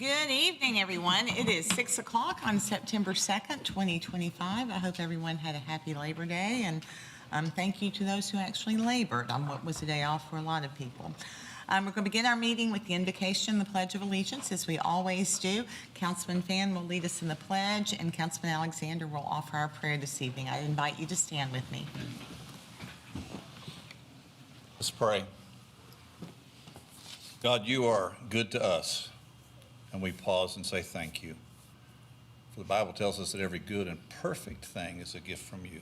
Good evening, everyone. It is 6 o'clock on September 2nd, 2025. I hope everyone had a happy Labor Day, and thank you to those who actually labored on what was a day off for a lot of people. We're going to begin our meeting with the invocation, the Pledge of Allegiance, as we always do. Councilman Fan will lead us in the pledge, and Councilman Alexander will offer our prayer this evening. I invite you to stand with me. Let's pray. God, you are good to us, and we pause and say thank you. For the Bible tells us that every good and perfect thing is a gift from you.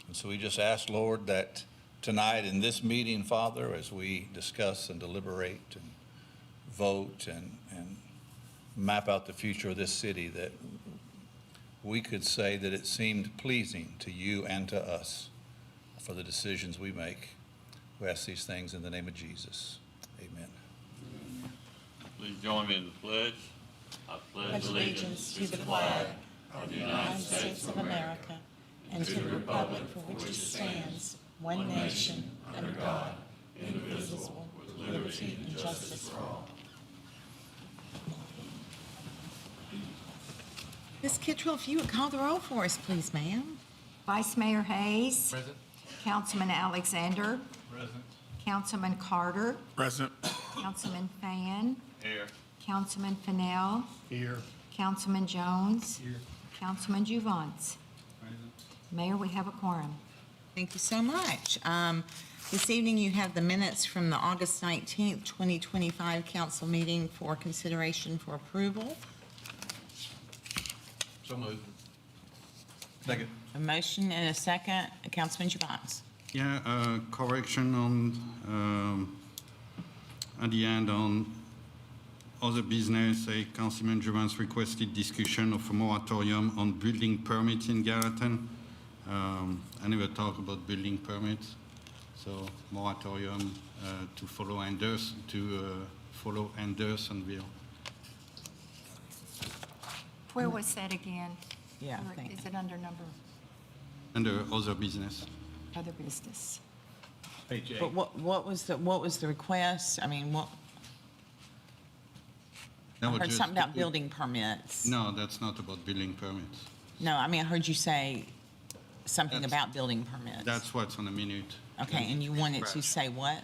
And so we just ask, Lord, that tonight in this meeting, Father, as we discuss and deliberate and vote and map out the future of this city, that we could say that it seemed pleasing to you and to us for the decisions we make. We ask these things in the name of Jesus. Amen. Please join me in the pledge. I pledge Allegiance to the flag of the United States of America and to the republic for which it stands, one nation, under God, indivisible, with liberty and justice for all. Ms. Kittrell, if you would call the roll for us, please, ma'am. Vice Mayor Hayes. Present. Councilman Alexander. Present. Councilman Carter. Present. Councilman Fan. Here. Councilman Fennell. Here. Councilman Jones. Here. Councilman Juvance. Present. Mayor, we have a quorum. Thank you so much. This evening you have the minutes from the August 19th, 2025 council meeting for consideration for approval. So moved. Second. A motion and a second. Councilman Juvance. Yeah, correction on, at the end on other business, Councilman Juvance requested discussion of a moratorium on building permits in Gallatin. I never talk about building permits, so moratorium to follow Andersonville. Where was that again? Yeah, Or thank is it under number Under other business. other business? Page 8. But what was the request? I mean, what, I That was heard just- something about building permits. No, that's not about building permits. No, I mean, I heard you say something That's- about building permits. That's what's on the minute. Okay, and you wanted to say what?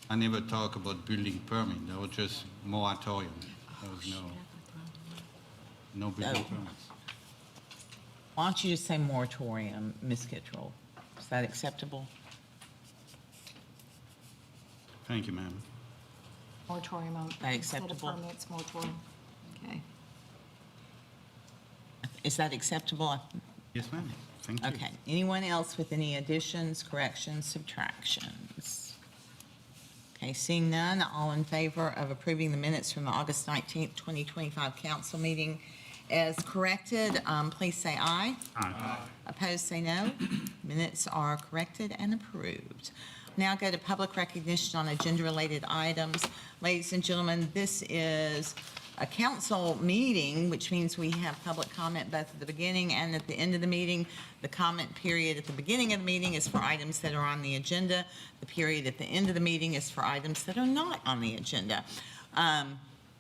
I never talk about building permit. That was just moratorium. There was no building Oh. permits. Why don't you just say moratorium, Ms. Kittrell? Is that acceptable? Thank you, ma'am. Moratorium on. That instead of acceptable? Permits, moratorium. Okay. Is that acceptable? Yes, ma'am. Thank you. Okay. Anyone else with any additions, corrections, subtractions? Okay, seeing none, all in favor of approving the minutes from the August 19th, 2025 council meeting as corrected, please say aye. Aye. Opposed, say no. Minutes are corrected and approved. Now go to public recognition on agenda-related items. Ladies and gentlemen, this is a council meeting, which means we have public comment both at the beginning and at the end of the meeting. The comment period at the beginning of the meeting is for items that are on the agenda. The period at the end of the meeting is for items that are not on the agenda.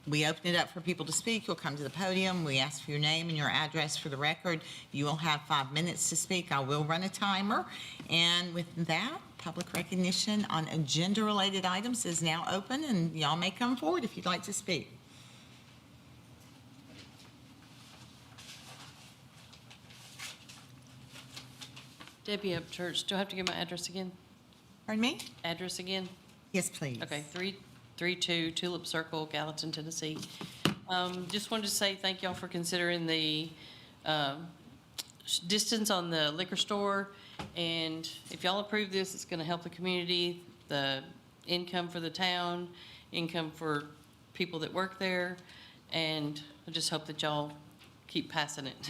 We open it up for people to speak. You'll come to the podium. We ask for your name and your address for the record. You will have 5 minutes to speak. I will run a timer. And with that, public recognition on agenda-related items is now open, and y'all may come forward if you'd like to speak. Debbie Upchurch, do I have to give my address again? Pardon me? Address again? Yes, please. Okay, 332 Tulip Circle, Gallatin, Tennessee. Just wanted to say thank y'all for considering the distance on the liquor store. And if y'all approve this, it's going to help the community, the income for the town, income for people that work there. And I just hope that y'all keep passing it.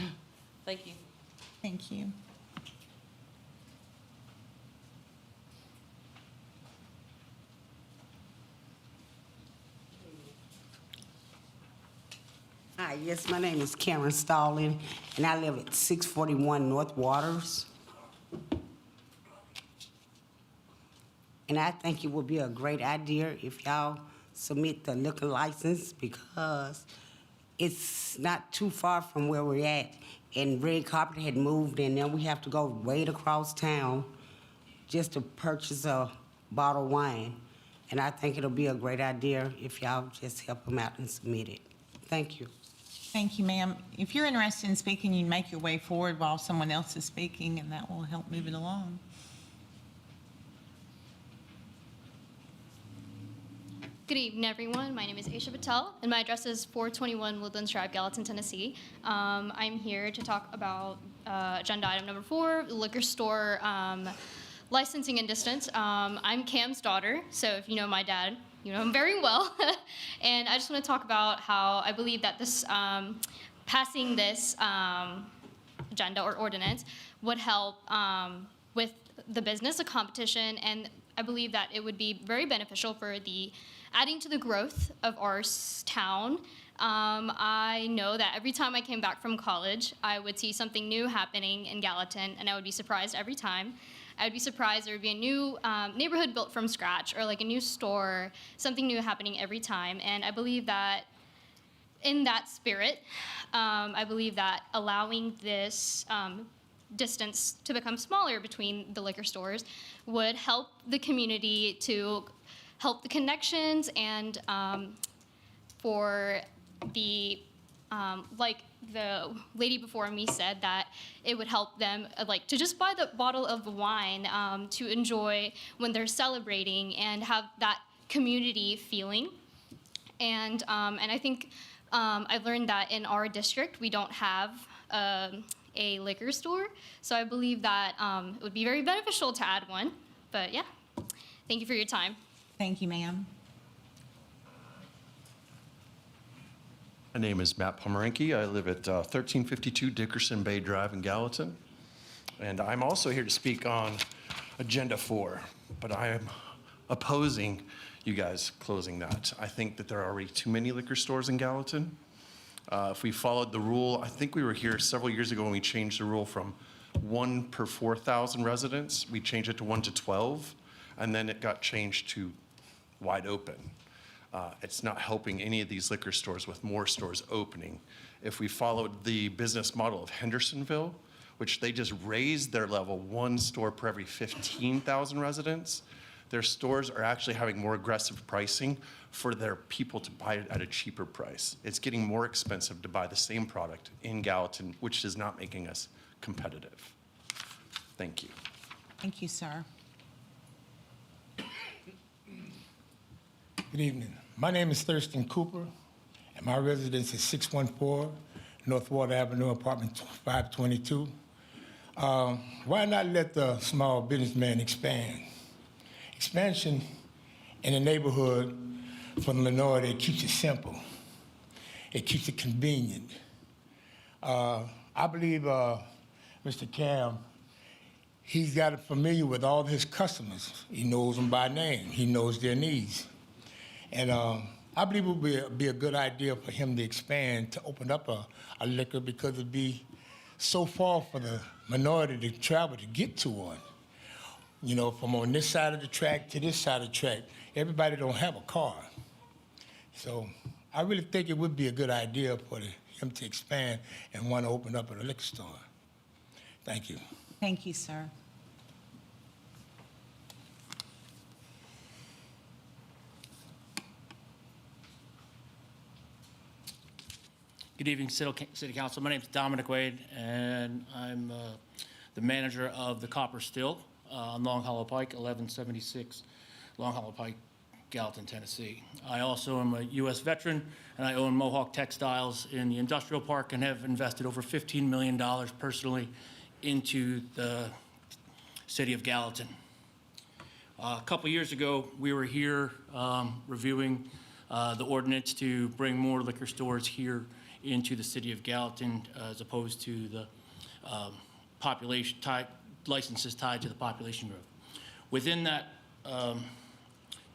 Thank you. Thank you. Hi, yes, my name is Karen Stallings, and I live at 641 North Waters. And I think it would be a great idea if y'all submit the liquor license because it's not too far from where we're at. And Red Carpet had moved, and then we have to go way across town just to purchase a bottle of wine. And I think it'll be a great idea if y'all just help them out and submit it. Thank you. Thank you, ma'am. If you're interested in speaking, you can make your way forward while someone else is speaking, and that will help move it along. Good evening, everyone. My name is Aisha Patel, and my address is 421 Woodlands Drive, Gallatin, Tennessee. I'm here to talk about agenda item number 4, liquor store licensing and distance. I'm Cam's daughter, so if you know my dad, you know him very well. And I just want to talk about how I believe that this passing this agenda or ordinance would help with the business, a competition, and I believe that it would be very beneficial for the adding to the growth of our town. I know that every time I came back from college, I would see something new happening in Gallatin, and I would be surprised every time. I would be surprised there would be a new neighborhood built from scratch, or like a new store, something new happening every time. And I believe that in that spirit, I believe that allowing this distance to become smaller between the liquor stores would help the community, to help the connections, and for the like the lady before me said, that it would help them like to just buy the bottle of wine to enjoy when they're celebrating and have that community feeling. And I think I've learned that in our district we don't have a liquor store, so I believe that it would be very beneficial to add one. But yeah, thank you for your time. Thank you, ma'am. My name is Matt Pomeranke. I live at 1352 Dickerson Bay Drive in Gallatin. And I'm also here to speak on Agenda 4, but I am opposing you guys closing that. I think that there are already too many liquor stores in Gallatin. If we followed the rule, I think we were here several years ago when we changed the rule from 1 per 4,000 residents. We changed it to 1 to 12, and then it got changed to wide open. It's not helping any of these liquor stores with more stores opening. If we followed the business model of Hendersonville, which they just raised their level 1 store per every 15,000 residents, their stores are actually having more aggressive pricing for their people to buy it at a cheaper price. It's getting more expensive to buy the same product in Gallatin, which is not making us competitive. Thank you. Thank you, sir. Good evening. My name is Thurston Cooper, and my residence is 614 North Water Avenue, apartment 522. Why not let the small businessman expand? Expansion in a neighborhood for the minority, it keeps it simple. It keeps it convenient. I believe Mr. Cam, he's got it familiar with all his customers. He knows them by name. He knows their needs. And I believe it would be a good idea for him to expand, to open up a liquor, because it'd be so far for the minority to travel to get to one. You know, from on this side of the track to this side of the track, everybody don't have a car. So I really think it would be a good idea for him to expand and want to open up a liquor store. Thank you. Thank you, sir. Good evening, City Council. My name is Dominic Wade, and I'm the manager of the Copper Still on Long Hollow Pike, 1176 Long Hollow Pike, Gallatin, Tennessee. I also am a U.S. veteran, and I own Mohawk Textiles in the industrial park and have invested over $15 million personally into the city of Gallatin. A couple years ago, we were here reviewing the ordinance to bring more liquor stores here into the city of Gallatin, as opposed to the population licenses tied to the population growth. Within that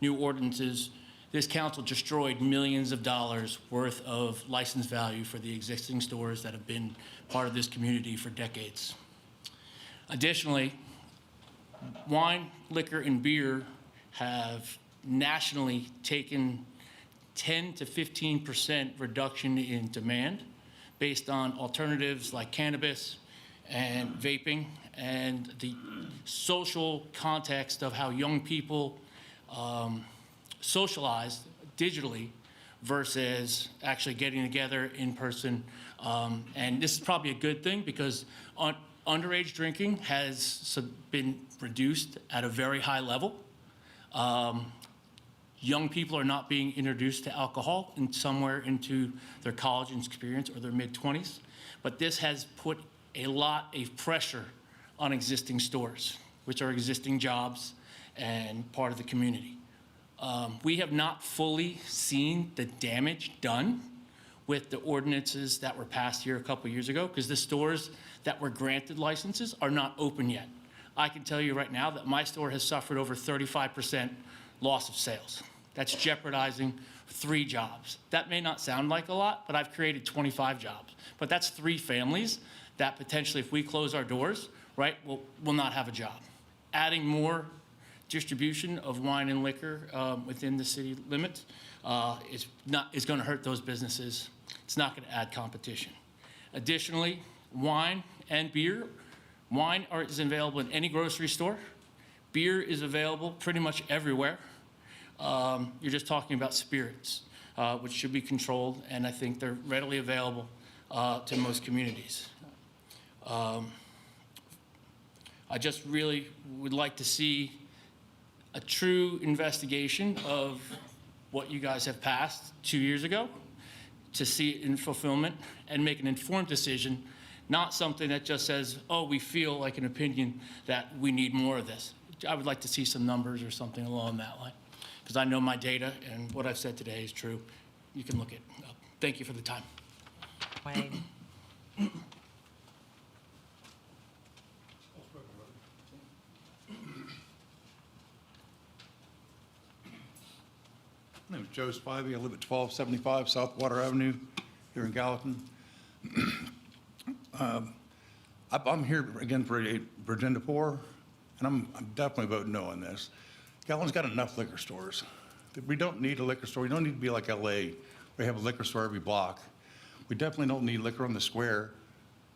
new ordinances, this council destroyed millions of dollars worth of license value for the existing stores that have been part of this community for decades. Additionally, wine, liquor, and beer have nationally taken 10 to 15% reduction in demand based on alternatives like cannabis and vaping, and the social context of how young people socialize digitally versus actually getting together in person. And this is probably a good thing because underage drinking has been reduced at a very high level. Young people are not being introduced to alcohol somewhere into their college experience or their mid-20s. But this has put a lot of pressure on existing stores, which are existing jobs and part of the community. We have not fully seen the damage done with the ordinances that were passed here a couple years ago, because the stores that were granted licenses are not open yet. I can tell you right now that my store has suffered over 35% loss of sales. That's jeopardizing 3 jobs. That may not sound like a lot, but I've created 25 jobs. But that's 3 families that potentially, if we close our doors, right, will not have a job. Adding more distribution of wine and liquor within the city limits is going to hurt those businesses. It's not going to add competition. Additionally, wine and beer. Wine is available in any grocery store. Beer is available pretty much everywhere. You're just talking about spirits, which should be controlled, and I think they're readily available to most communities. I just really would like to see a true investigation of what you guys have passed 2 years ago, to see it in fulfillment and make an informed decision, not something that just says, oh, we feel like an opinion that we need more of this. I would like to see some numbers or something along that line, because I know my data and what I've said today is true. You can look it up. Thank you for the time. Wade. My name is Joe Spivey. I live at 1275 South Water Avenue here in Gallatin. I'm here again for Agenda 4, and I'm definitely voting no on this. Gallatin's got enough liquor stores. We don't need a liquor store. We don't need to be like LA, where we have a liquor store every block. We definitely don't need liquor on the square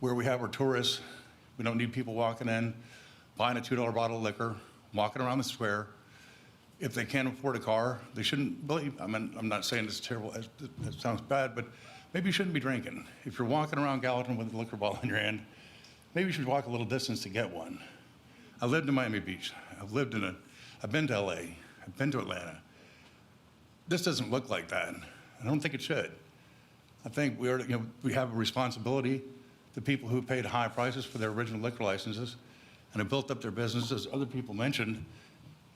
where we have our tourists. We don't need people walking in, buying a $2 bottle of liquor, walking around the square. If they can't afford a car, they shouldn't believe. I mean, I'm not saying it's terrible, it sounds bad, but maybe you shouldn't be drinking. If you're walking around Gallatin with a liquor bottle in your hand, maybe you should walk a little distance to get one. I lived in Miami Beach. I've been to LA. I've been to Atlanta. This doesn't look like that. I don't think it should. I think we have a responsibility to people who paid high prices for their original liquor licenses and have built up their businesses. Other people mentioned,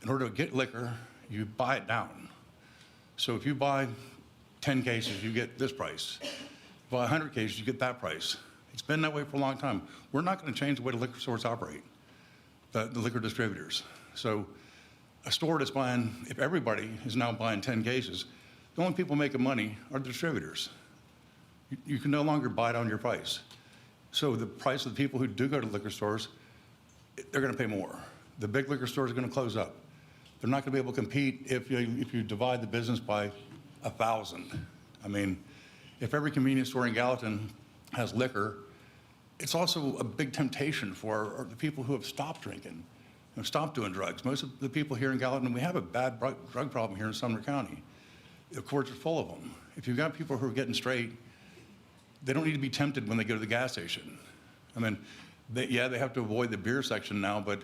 in order to get liquor, you buy it down. So if you buy 10 cases, you get this price. If you buy 100 cases, you get that price. It's been that way for a long time. We're not going to change the way the liquor stores operate, the liquor distributors. So a store that's buying, if everybody is now buying 10 cases, the only people making money are the distributors. You can no longer buy down your price. So the price of the people who do go to liquor stores, they're going to pay more. The big liquor stores are going to close up. They're not going to be able to compete if you divide the business by 1,000. I mean, if every convenience store in Gallatin has liquor, it's also a big temptation for the people who have stopped drinking, who have stopped doing drugs. Most of the people here in Gallatin, we have a bad drug problem here in Sumner County. The courts are full of them. If you've got people who are getting straight, they don't need to be tempted when they go to the gas station. I mean, they have to avoid the beer section now, but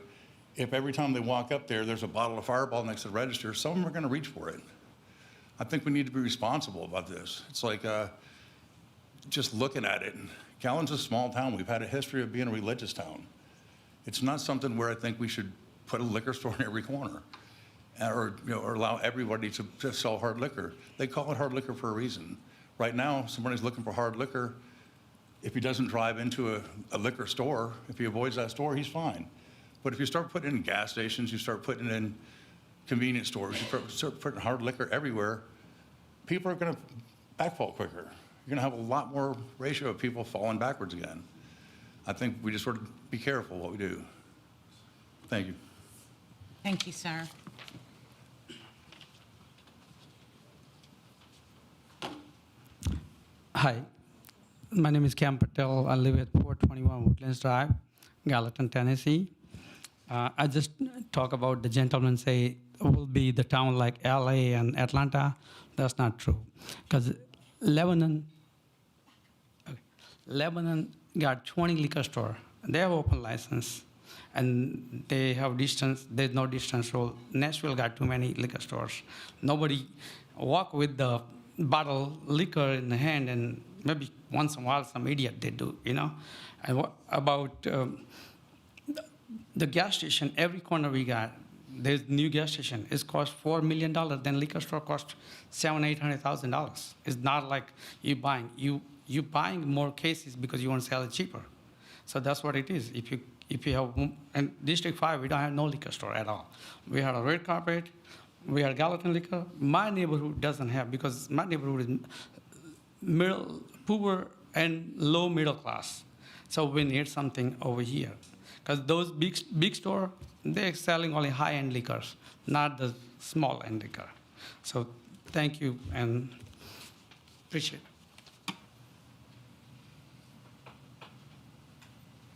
if every time they walk up there, there's a bottle of Fireball next to the register, some of them are going to reach for it. I think we need to be responsible about this. It's like just looking at it. Gallatin's a small town. We've had a history of being a religious town. It's not something where I think we should put a liquor store in every corner or allow everybody to sell hard liquor. They call it hard liquor for a reason. Right now, somebody's looking for hard liquor. If he doesn't drive into a liquor store, if he avoids that store, he's fine. But if you start putting in gas stations, you start putting in convenience stores, you start putting hard liquor everywhere, people are going to backfall quicker. You're going to have a lot more ratio of people falling backwards again. I think we just sort of be careful what we do. Thank you. Thank you, sir. Hi, my name is Cam Patel. I live at 421 Woodlands Drive, Gallatin, Tennessee. I just talk about the gentleman say will be the town like LA and Atlanta. That's not true, because Lebanon got 20 liquor store. They have open license, and they have distance. There's no distance rule. Nashville got too many liquor stores. Nobody walk with the bottle liquor in the hand, and maybe once in a while some idiot they do, you know. And what about the gas station? Every corner we got, there's new gas station. It's cost $4 million. Then liquor store cost $700,000-$800,000. It's not like you buying more cases because you want to sell it cheaper. So that's what it is. If you have in District 5, we don't have no liquor store at all. We have a red carpet. We have Gallatin liquor. My neighborhood doesn't have, because my neighborhood is poor and low middle class. So we need something over here. Because those big store, they're selling only high-end liquors, not the small-end liquor. So thank you and appreciate it.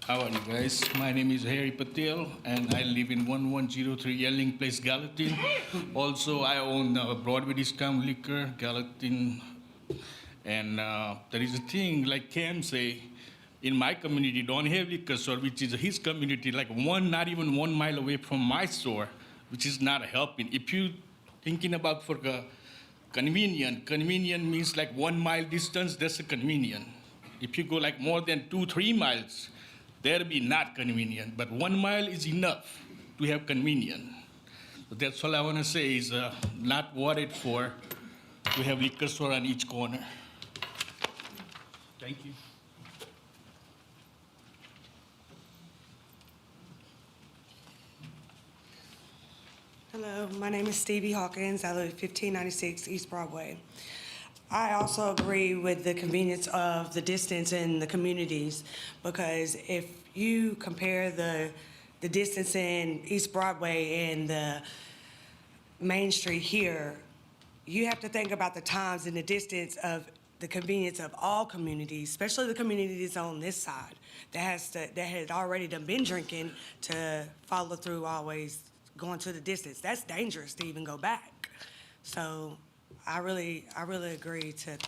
How are you guys? My name is Harry Patel, and I live in 1103 Yelling Place, Gallatin. Also, I own Broadway Discount Liquor, Gallatin. And there is a thing, like Cam say, in my community, don't have liquor store, which is his community, like not even 1 mile away from my store, which is not helping. If you thinking about for convenient means like 1 mile distance, that's a convenient. If you go like more than 2-3 miles, that'll be not convenient. But 1 mile is enough to have convenient. So that's all I want to say is not worried for to have liquor store on each corner. Thank you. Hello, my name is Stevie Hawkins. I live at 1596 East Broadway. I also agree with the convenience of the distance in the communities, because if you compare the distance in East Broadway and the Main Street here, you have to think about the times and the distance of the convenience of all communities, especially the communities on this side that had already done been drinking, to follow through always going to the distance. That's dangerous to even go back. So I really agree to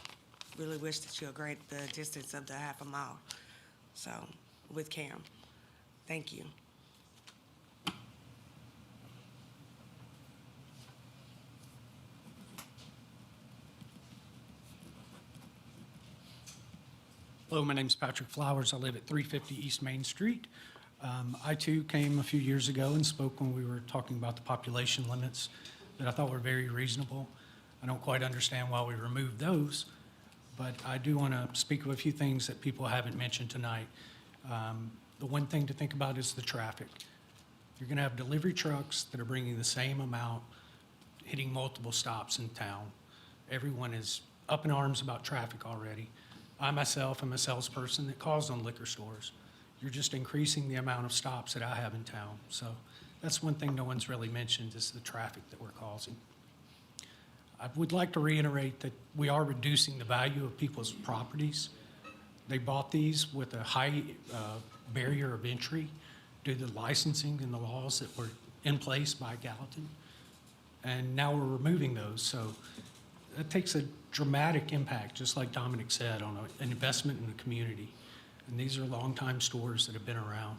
really wish that you agree the distance of the half a mile. So with Cam, thank you. Hello, my name is Patrick Flowers. I live at 350 East Main Street. I too came a few years ago and spoke when we were talking about the population limits that I thought were very reasonable. I don't quite understand why we removed those, but I do want to speak of a few things that people haven't mentioned tonight. The one thing to think about is the traffic. You're going to have delivery trucks that are bringing the same amount, hitting multiple stops in town. Everyone is up in arms about traffic already. I myself am a salesperson that calls on liquor stores. You're just increasing the amount of stops that I have in town. So that's one thing no one's really mentioned, is the traffic that we're causing. I would like to reiterate that we are reducing the value of people's properties. They bought these with a high barrier of entry due to the licensing and the laws that were in place by Gallatin. And now we're removing those. So that takes a dramatic impact, just like Dominic said, on an investment in the community. And these are longtime stores that have been around.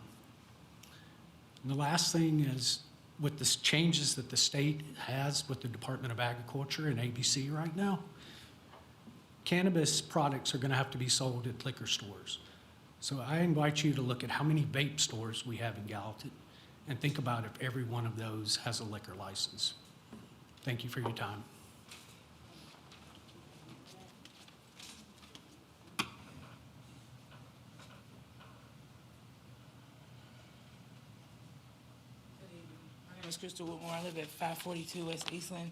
And the last thing is, with the changes that the state has with the Department of Agriculture and ABC right now, cannabis products are going to have to be sold at liquor stores. So I invite you to look at how many vape stores we have in Gallatin and think about if every one of those has a liquor license. Thank you for your time. My name is Crystal Whitmore. I live at 542 West Eastland,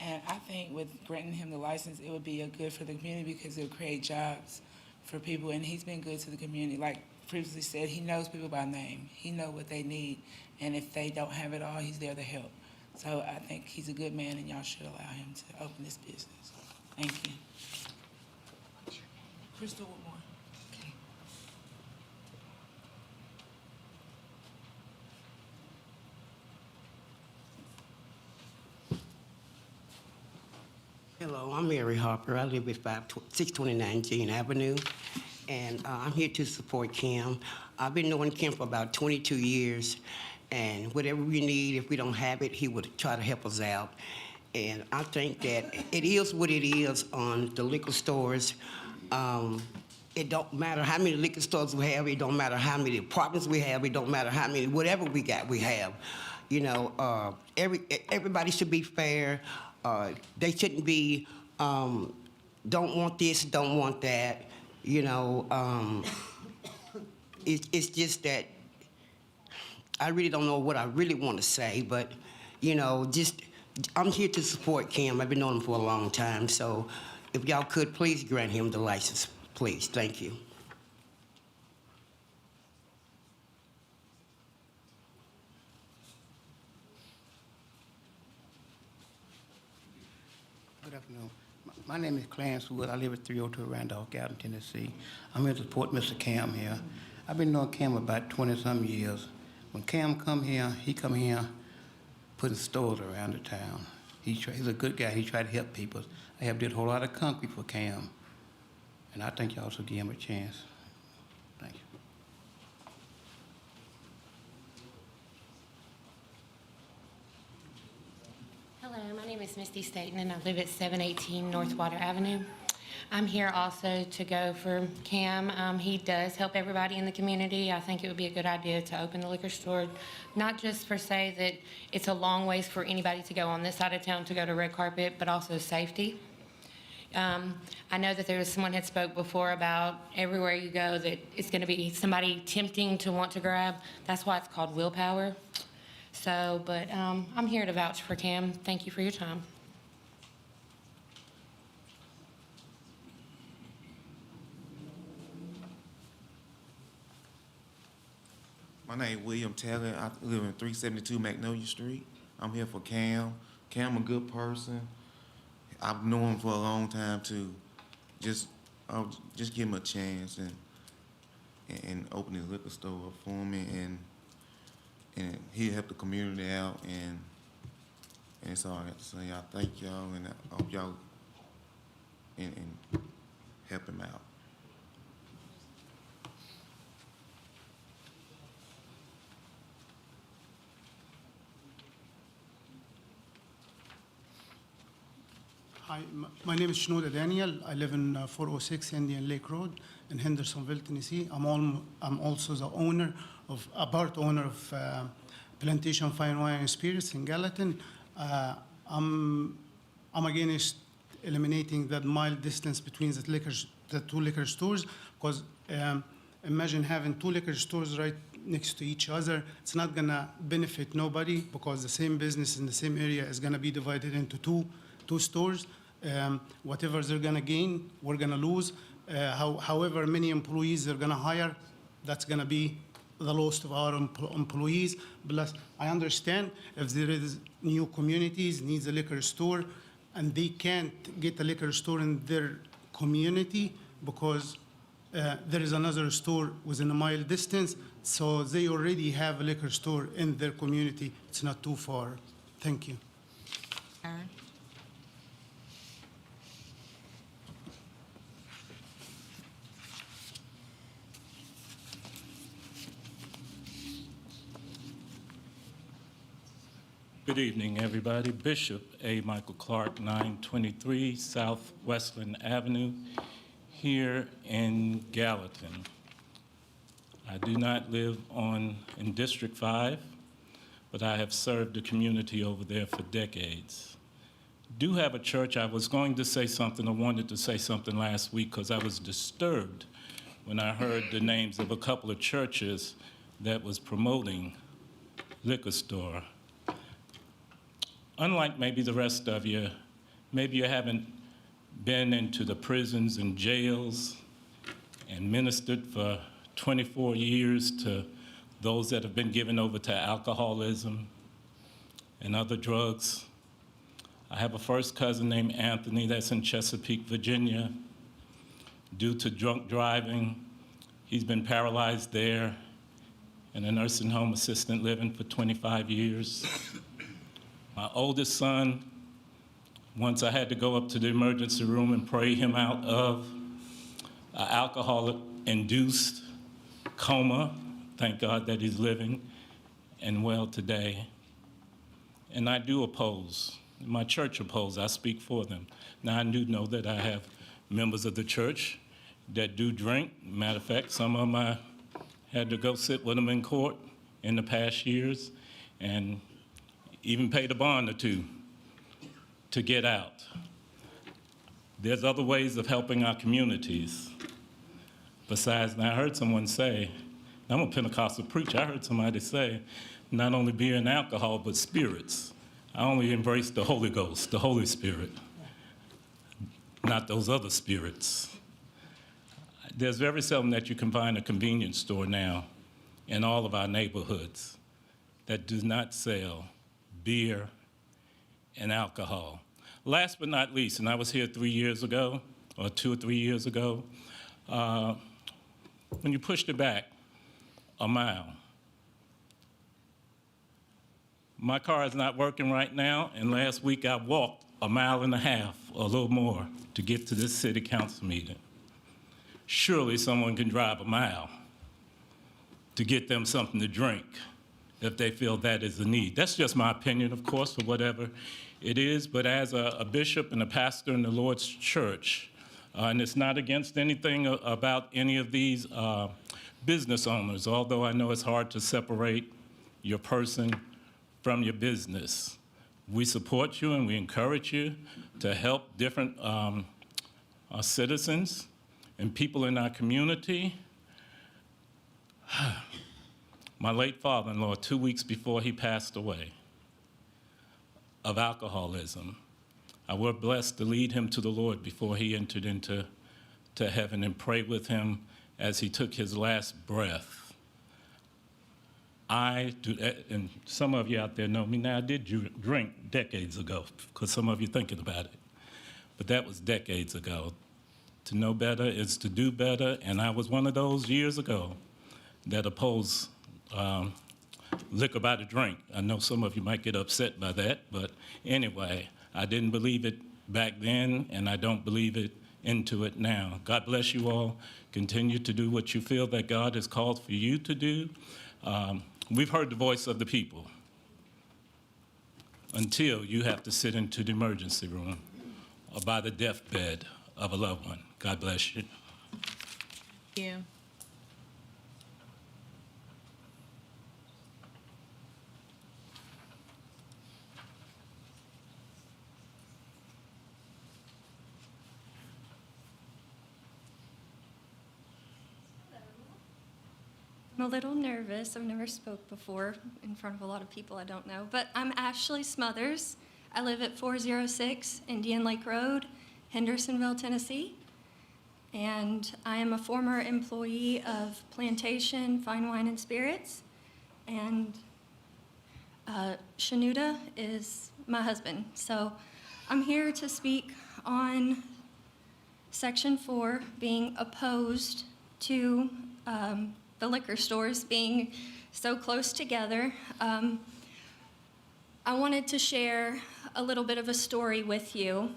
and I think with granting him the license, it would be a good for the community because it would create jobs for people, and he's been good to the community. Like previously said, he knows people by name. He knows what they need, and if they don't have it all, he's there to help. So I think he's a good man, and y'all should allow him to open this business. Thank you. Crystal Whitmore. Okay. Hello, I'm Mary Harper. I live at 629 Jean Avenue, and I'm here to support Kim. I've been knowing Kim for about 22 years, and whatever we need, if we don't have it, he would try to help us out. And I think that it is what it is on the liquor stores. It don't matter how many liquor stores we have. It don't matter how many apartments we have. It don't matter how many, whatever we got, we have. You know, everybody should be fair. They shouldn't be, don't want this, don't want that. You know, it's just that I really don't know what I really want to say, but, you know, just, I'm here to support Kim. I've been knowing him for a long time, so if y'all could, please grant him the license, please. Thank you. Good afternoon. My name is Clarence Wood. I live at 302 Randolph, Gallatin, Tennessee. I'm here to support Mr. Cam here. I've been knowing Cam about 20-some years. When Cam come here, he come here putting stores around the town. He's a good guy. He tried to help people. I have did a whole lot of concrete for Cam. And I think y'all should give him a chance. Thank you. Hello, my name is Misty Staten, and I live at 718 North Water Avenue. I'm here also to go for Cam. He does help everybody in the community. I think it would be a good idea to open the liquor store, not just for say that it's a long ways for anybody to go on this side of town to go to red carpet, but also safety. I know that there was someone had spoke before about everywhere you go that it's going to be somebody tempting to want to grab. That's why it's called willpower. So, but I'm here to vouch for Cam. Thank you for your time. My name is William Taylor. I live in 372 Magnolia Street. I'm here for Cam. Cam a good person. I've known him for a long time too. Just give him a chance and open his liquor store up for me, and he'll help the community out, and that's all I have to say. I thank y'all, and I hope y'all and help him out. Hi, my name is Shnoda Daniel. I live in 406 Indian Lake Road in Hendersonville, Tennessee. I'm also the owner of a part owner of Plantation Fine Wine and Spirits in Gallatin. I'm against eliminating that mile distance between the two liquor stores, because imagine having two liquor stores right next to each other. It's not gonna benefit nobody, because the same business in the same area is gonna be divided into two stores. Whatever they're gonna gain, we're gonna lose. However many employees they're gonna hire, that's gonna be the loss of our employees. Plus, I understand if there is new communities needs a liquor store, and they can't get a liquor store in their community because there is another store within a mile distance, so they already have a liquor store in their community. It's not too far. Thank you. Aaron? Good evening, everybody. Bishop A. Michael Clark, 923 South Westland Avenue, here in Gallatin. I do not live in District 5, but I have served the community over there for decades. Do have a church. I was going to say something, I wanted to say something last week because I was disturbed when I heard the names of a couple of churches that was promoting liquor store. Unlike maybe the rest of you, maybe you haven't been into the prisons and jails and ministered for 24 years to those that have been given over to alcoholism and other drugs. I have a first cousin named Anthony that's in Chesapeake, Virginia. due to drunk driving. He's been paralyzed there in a nursing home assisted living for 25 years. My oldest son, once I had to go up to the emergency room and pray him out of an alcohol-induced coma. Thank God that he's living and well today. And I do oppose. My church opposes. I speak for them. Now, I do know that I have members of the church that do drink. Matter of fact, some of them I had to go sit with them in court in the past years and even paid a bond or two to get out. There's other ways of helping our communities. Besides, now I heard someone say, I'm a Pentecostal preacher, I heard somebody say, not only beer and alcohol, but spirits. I only embrace the Holy Ghost, the Holy Spirit, not those other spirits. There's very seldom that you can find a convenience store now in all of our neighborhoods that does not sell beer and alcohol. Last but not least, and I was here 3 years ago, or 2 or 3 years ago, when you pushed it back a mile. My car is not working right now, and last week I walked 1.5 miles, or a little more, to get to this city council meeting. Surely someone can drive 1 mile to get them something to drink if they feel that is a need. That's just my opinion, of course, for whatever it is, but as a bishop and a pastor in the Lord's church, and it's not against anything about any of these business owners, although I know it's hard to separate your person from your business. We support you and we encourage you to help different citizens and people in our community. My late father-in-law, 2 weeks before he passed away of alcoholism, I was blessed to lead him to the Lord before he entered into heaven and pray with him as he took his last breath. I do, and some of you out there know me now, I did drink decades ago, because some of you thinking about it. But that was decades ago. To know better is to do better, and I was one of those years ago that opposed liquor by the drink. I know some of you might get upset by that, but anyway, I didn't believe it back then, and I don't believe it into it now. God bless you all. Continue to do what you feel that God has called for you to do. We've heard the voice of the people until you have to sit into the emergency room or by the deathbed of a loved one. God bless you. Thank you. I'm a little nervous. I've never spoke before in front of a lot of people I don't know. But I'm Ashley Smothers. I live at 406 Indian Lake Road, Hendersonville, Tennessee. And I am a former employee of Plantation Fine Wine and Spirits. And Shanuda is my husband. So I'm here to speak on Section 4 being opposed to the liquor stores being so close together. I wanted to share a little bit of a story with you.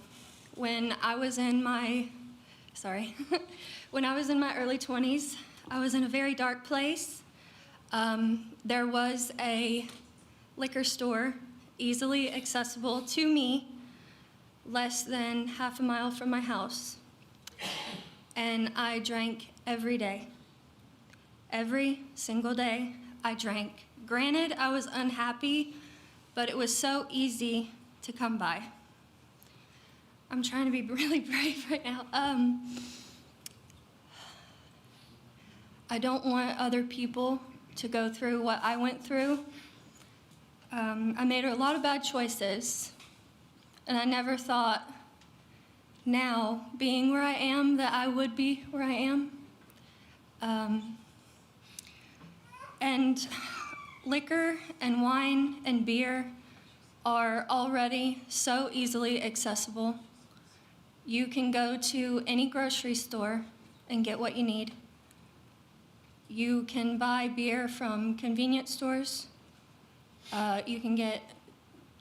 When I was in my, when I was in my early 20s, I was in a very dark place. There was a liquor store easily accessible to me, less than half a mile from my house. And I drank every day. Every single day, I drank. Granted, I was unhappy, but it was so easy to come by. I'm trying to be really brave right now. I don't want other people to go through what I went through. I made a lot of bad choices, and I never thought now, being where I am, that I would be where I am. And liquor and wine and beer are already so easily accessible. You can go to any grocery store and get what you need. You can buy beer from convenience stores. You can get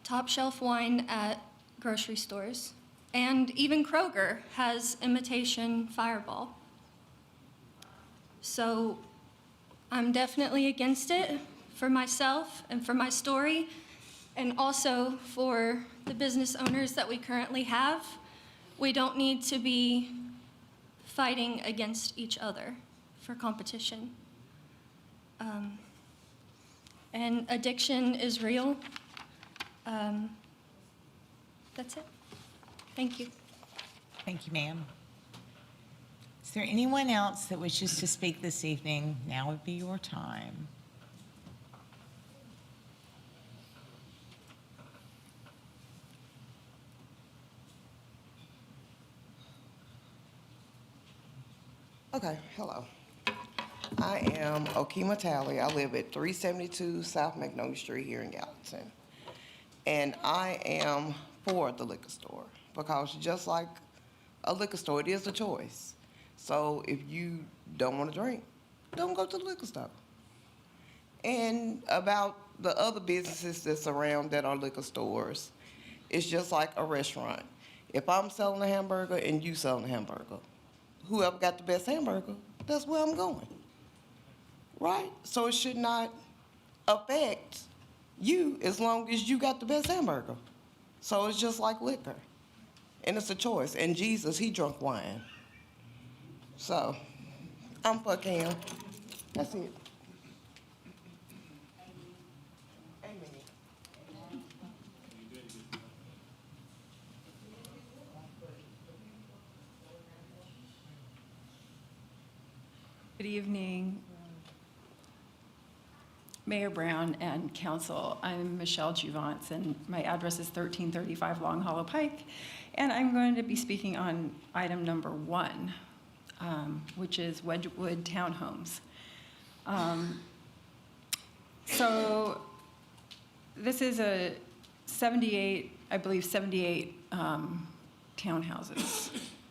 top shelf wine at grocery stores. And even Kroger has imitation Fireball. So I'm definitely against it for myself and for my story, and also for the business owners that we currently have. We don't need to be fighting against each other for competition. And addiction is real. That's it. Thank you. Thank you, ma'am. Is there anyone else that wishes to speak this evening? Now would be your time. Okay, hello. I am Okima Talley. I live at 372 South Magnolia Street here in Gallatin. And I am for the liquor store because just like a liquor store, it is a choice. So if you don't want to drink, don't go to the liquor store. And about the other businesses that surround that are liquor stores, it's just like a restaurant. If I'm selling a hamburger and you selling a hamburger, whoever got the best hamburger, that's where I'm going, right? So it should not affect you as long as you got the best hamburger. So it's just like liquor, and it's a choice. And Jesus, he drunk wine. So I'm for Cam. That's it. Good evening, Mayor Brown and Council. I'm Michelle Juvance, and my address is 1335 Long Hollow Pike, and I'm going to be speaking on item number 1, which is Wedgewood Townhomes. So this is a 78, I believe 78 townhouses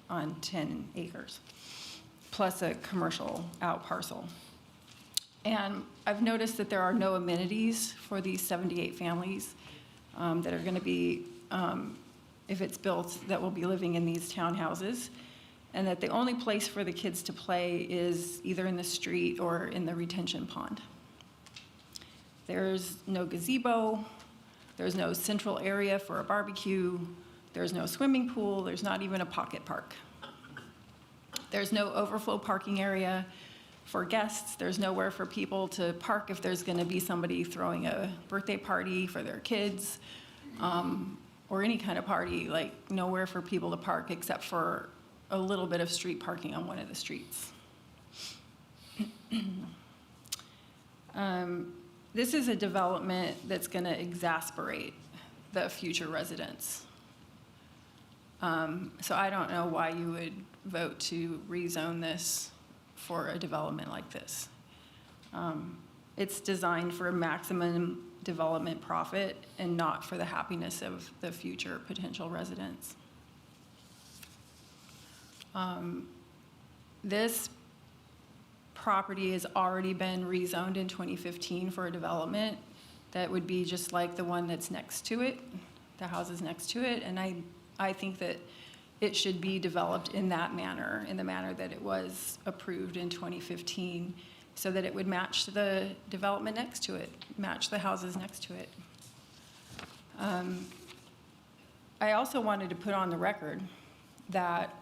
on 10 acres. Plus a commercial out parcel. And I've noticed that there are no amenities for these 78 families that are gonna be, if it's built, that will be living in these townhouses. And that the only place for the kids to play is either in the street or in the retention pond. There's no gazebo, there's no central area for a barbecue, there's no swimming pool, there's not even a pocket park. There's no overflow parking area for guests. There's nowhere for people to park if there's gonna be somebody throwing a birthday party for their kids, or any kind of party, like nowhere for people to park except for a little bit of street parking on one of the streets. This is a development that's gonna exasperate the future residents. So I don't know why you would vote to rezone this for a development like this. It's designed for maximum development profit and not for the happiness of the future potential residents. This property has already been rezoned in 2015 for a development that would be just like the one that's next to it, the houses next to it, and I think that it should be developed in that manner, in the manner that it was approved in 2015, so that it would match the development next to it, match the houses next to it. I also wanted to put on the record that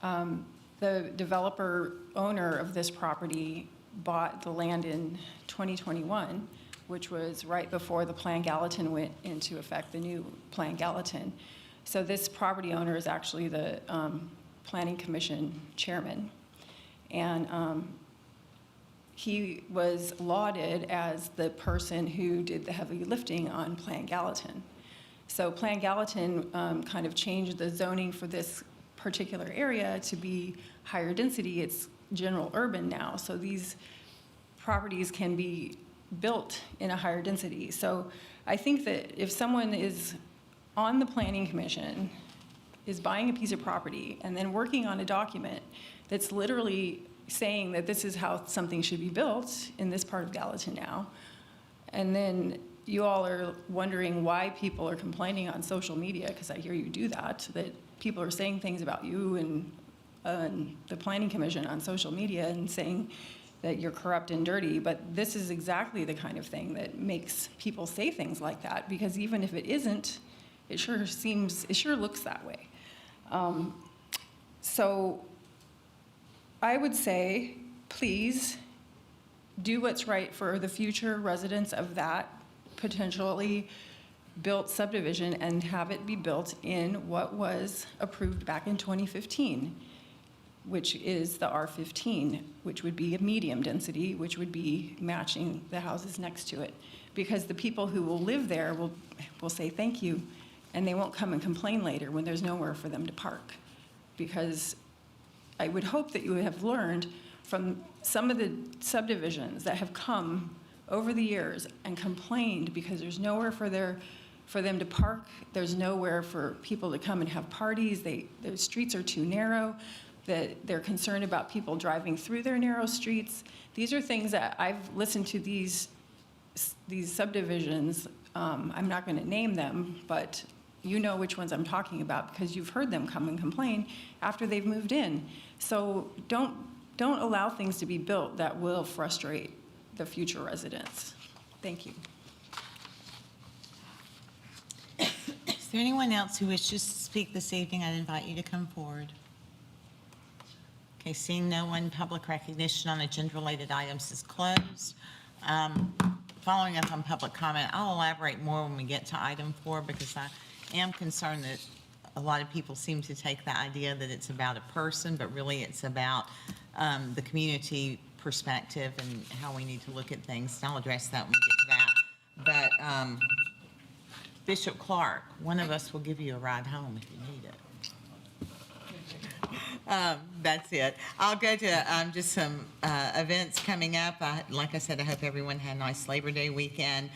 the developer owner of this property bought the land in 2021, which was right before the Plan Gallatin went into effect, the new Plan Gallatin. So this property owner is actually the Planning Commission chairman. And he was lauded as the person who did the heavy lifting on Plan Gallatin. So Plan Gallatin kind of changed the zoning for this particular area to be higher density. It's general urban now. So these properties can be built in a higher density. So I think that if someone is on the Planning Commission is buying a piece of property and then working on a document that's literally saying that this is how something should be built in this part of Gallatin now. And then you all are wondering why people are complaining on social media, because I hear you do that people are saying things about you and the Planning Commission on social media and saying that you're corrupt and dirty, but this is exactly the kind of thing that makes people say things like that, because even if it isn't, it sure looks that way. So I would say, please do what's right for the future residents of that potentially built subdivision and have it be built in what was approved back in 2015, which is the R15, which would be a medium density, which would be matching the houses next to it. Because the people who will live there will say thank you, and they won't come and complain later when there's nowhere for them to park. Because I would hope that you would have learned from some of the subdivisions that have come over the years and complained because there's nowhere for them to park, there's nowhere for people to come and have parties, the streets are too narrow, that they're concerned about people driving through their narrow streets. These are things that I've listened to these subdivisions, I'm not gonna name them, but you know which ones I'm talking about because you've heard them come and complain after they've moved in. So don't allow things to be built that will frustrate the future residents. Thank you. Is there anyone else who wishes to speak this evening? I'd invite you to come forward. Okay, seeing no one, public recognition on agenda-related items is closed. Following up on public comment, I'll elaborate more when we get to item 4 because I am concerned that a lot of people seem to take the idea that it's about a person, but really it's about the community perspective and how we need to look at things. And I'll address that when we get to that. But Bishop Clark, one of us will give you a ride home if you need it. That's it. I'll go to just some events coming up. Like I said, I hope everyone had a nice Labor Day weekend.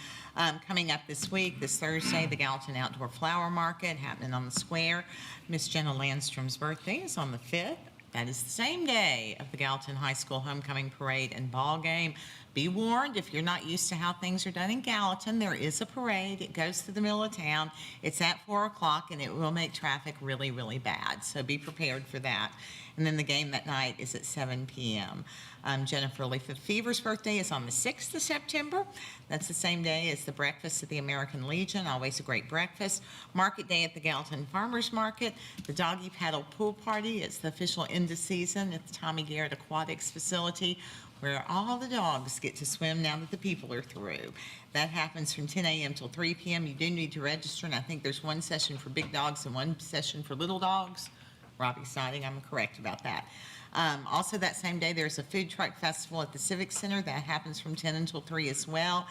Coming up this week, this Thursday, the Gallatin Outdoor Flower Market happening on the square. Miss Jenna Landstrom's birthday is on the 5th. That is the same day of the Gallatin High School Homecoming Parade and Ball Game. Be warned, if you're not used to how things are done in Gallatin, there is a parade. It goes through the middle of town. It's at 4 o'clock, and it will make traffic really, really bad. So be prepared for that. And then the game that night is at 7 p.m. Jennifer Lefevre's birthday is on the 6th of September. That's the same day as the breakfast at the American Legion, always a great breakfast. Market day at the Gallatin Farmers Market. The Doggy Paddle Pool Party, it's the official end of season at the Tommy Garrett Aquatics facility, where all the dogs get to swim now that the people are through. That happens from 10 a.m. till 3 p.m. You do need to register, and I think there's one session for big dogs and one session for little dogs. Robbie's nodding, I'm correct about that. Also that same day, there's a food truck festival at the Civic Center. That happens from 10 until 3 as well.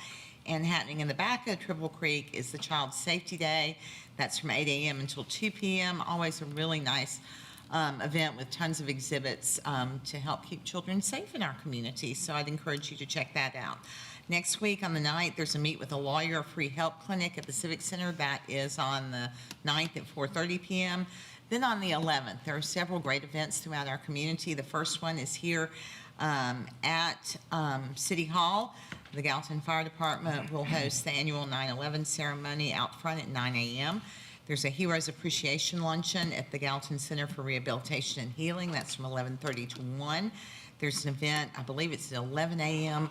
And happening in the back of Triple Creek is the Child Safety Day. That's from 8 a.m. until 2 p.m. Always a really nice event with tons of exhibits to help keep children safe in our community. So I'd encourage you to check that out. Next week on the 9th, there's a Meet with a Lawyer free help clinic at the Civic Center. That is on the 9th at 4:30 p.m. Then on the 11th, there are several great events throughout our community. The first one is here at City Hall. The Gallatin Fire Department will host the annual 9/11 ceremony out front at 9 a.m. There's a Heroes Appreciation Luncheon at the Gallatin Center for Rehabilitation and Healing. That's from 11:30 to 1. There's an event, I believe it's at 11 a.m.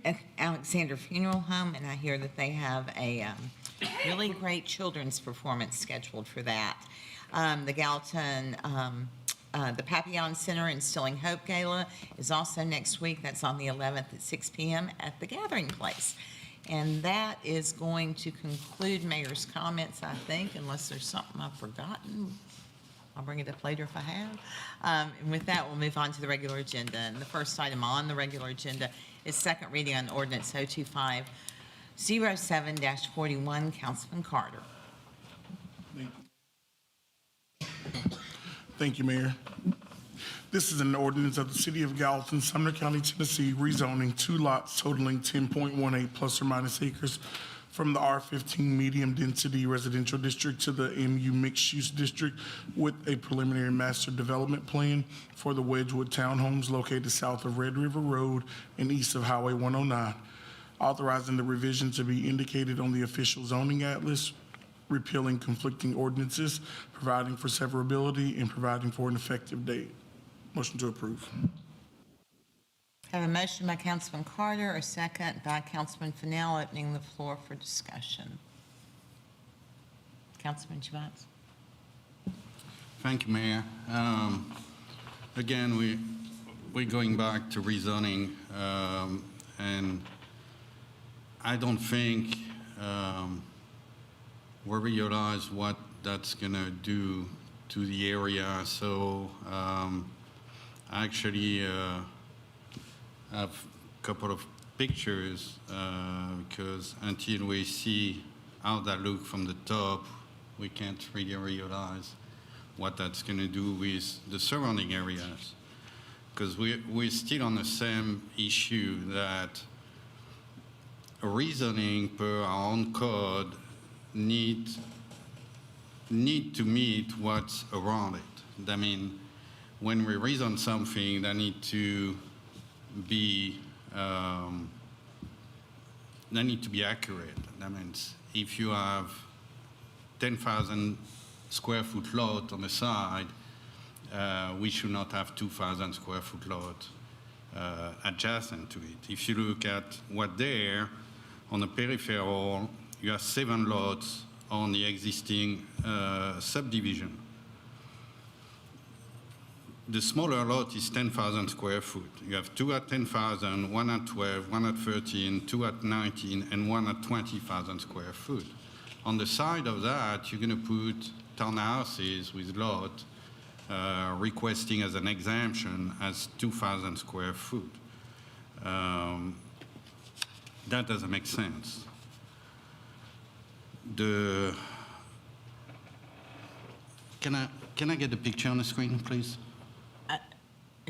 at Alexander Funeral Home, and I hear that they have a really great children's performance scheduled for that. The Gallatin, the Papillon Center Instilling Hope Gala is also next week. That's on the 11th at 6 p.m. at the Gathering Place. And that is going to conclude Mayor's comments, I think, unless there's something I've forgotten. I'll bring it up later if I have. And with that, we'll move on to the regular agenda. And the first item on the regular agenda is second reading on ordinance 02507-41, Councilman Carter. Thank you, Mayor. This is an ordinance of the City of Gallatin, Sumner County, Tennessee, rezoning 2 lots totaling 10.18 plus or minus acres from the R15 medium density residential district to the MU mixed use district with a preliminary master development plan for the Wedgewood Townhomes located south of Red River Road and east of Highway 109. Authorizing the revision to be indicated on the official zoning atlas, repealing conflicting ordinances, providing for severability, and providing for an effective date. Motion to approve. Have a motion by Councilman Carter, a second by Councilman Fennell, opening the floor for discussion. Councilman Javance. Thank you, Mayor. Again, we're going back to rezoning, and I don't think we realize what that's gonna do to the area. So actually, have a couple of pictures because until we see how that look from the top, we can't really realize what that's going to do with the surrounding areas. Because we're still on the same issue that reasoning per our own code need to meet what's around it. I mean, when we reason something, that need to be accurate. That means if you have 10,000 square foot lot on the side, we should not have 2,000 square foot lot adjacent to it. If you look at what there on the peripheral, you have 7 lots on the existing subdivision. The smaller lot is 10,000 square foot. You have 2 at 10,000, 1 at 12, 1 at 13, 2 at 19, and 1 at 20,000 square foot. On the side of that, you're going to put townhouses with lot requesting as an exemption as 2,000 square foot. That doesn't make sense. Can I get the picture on the screen, please?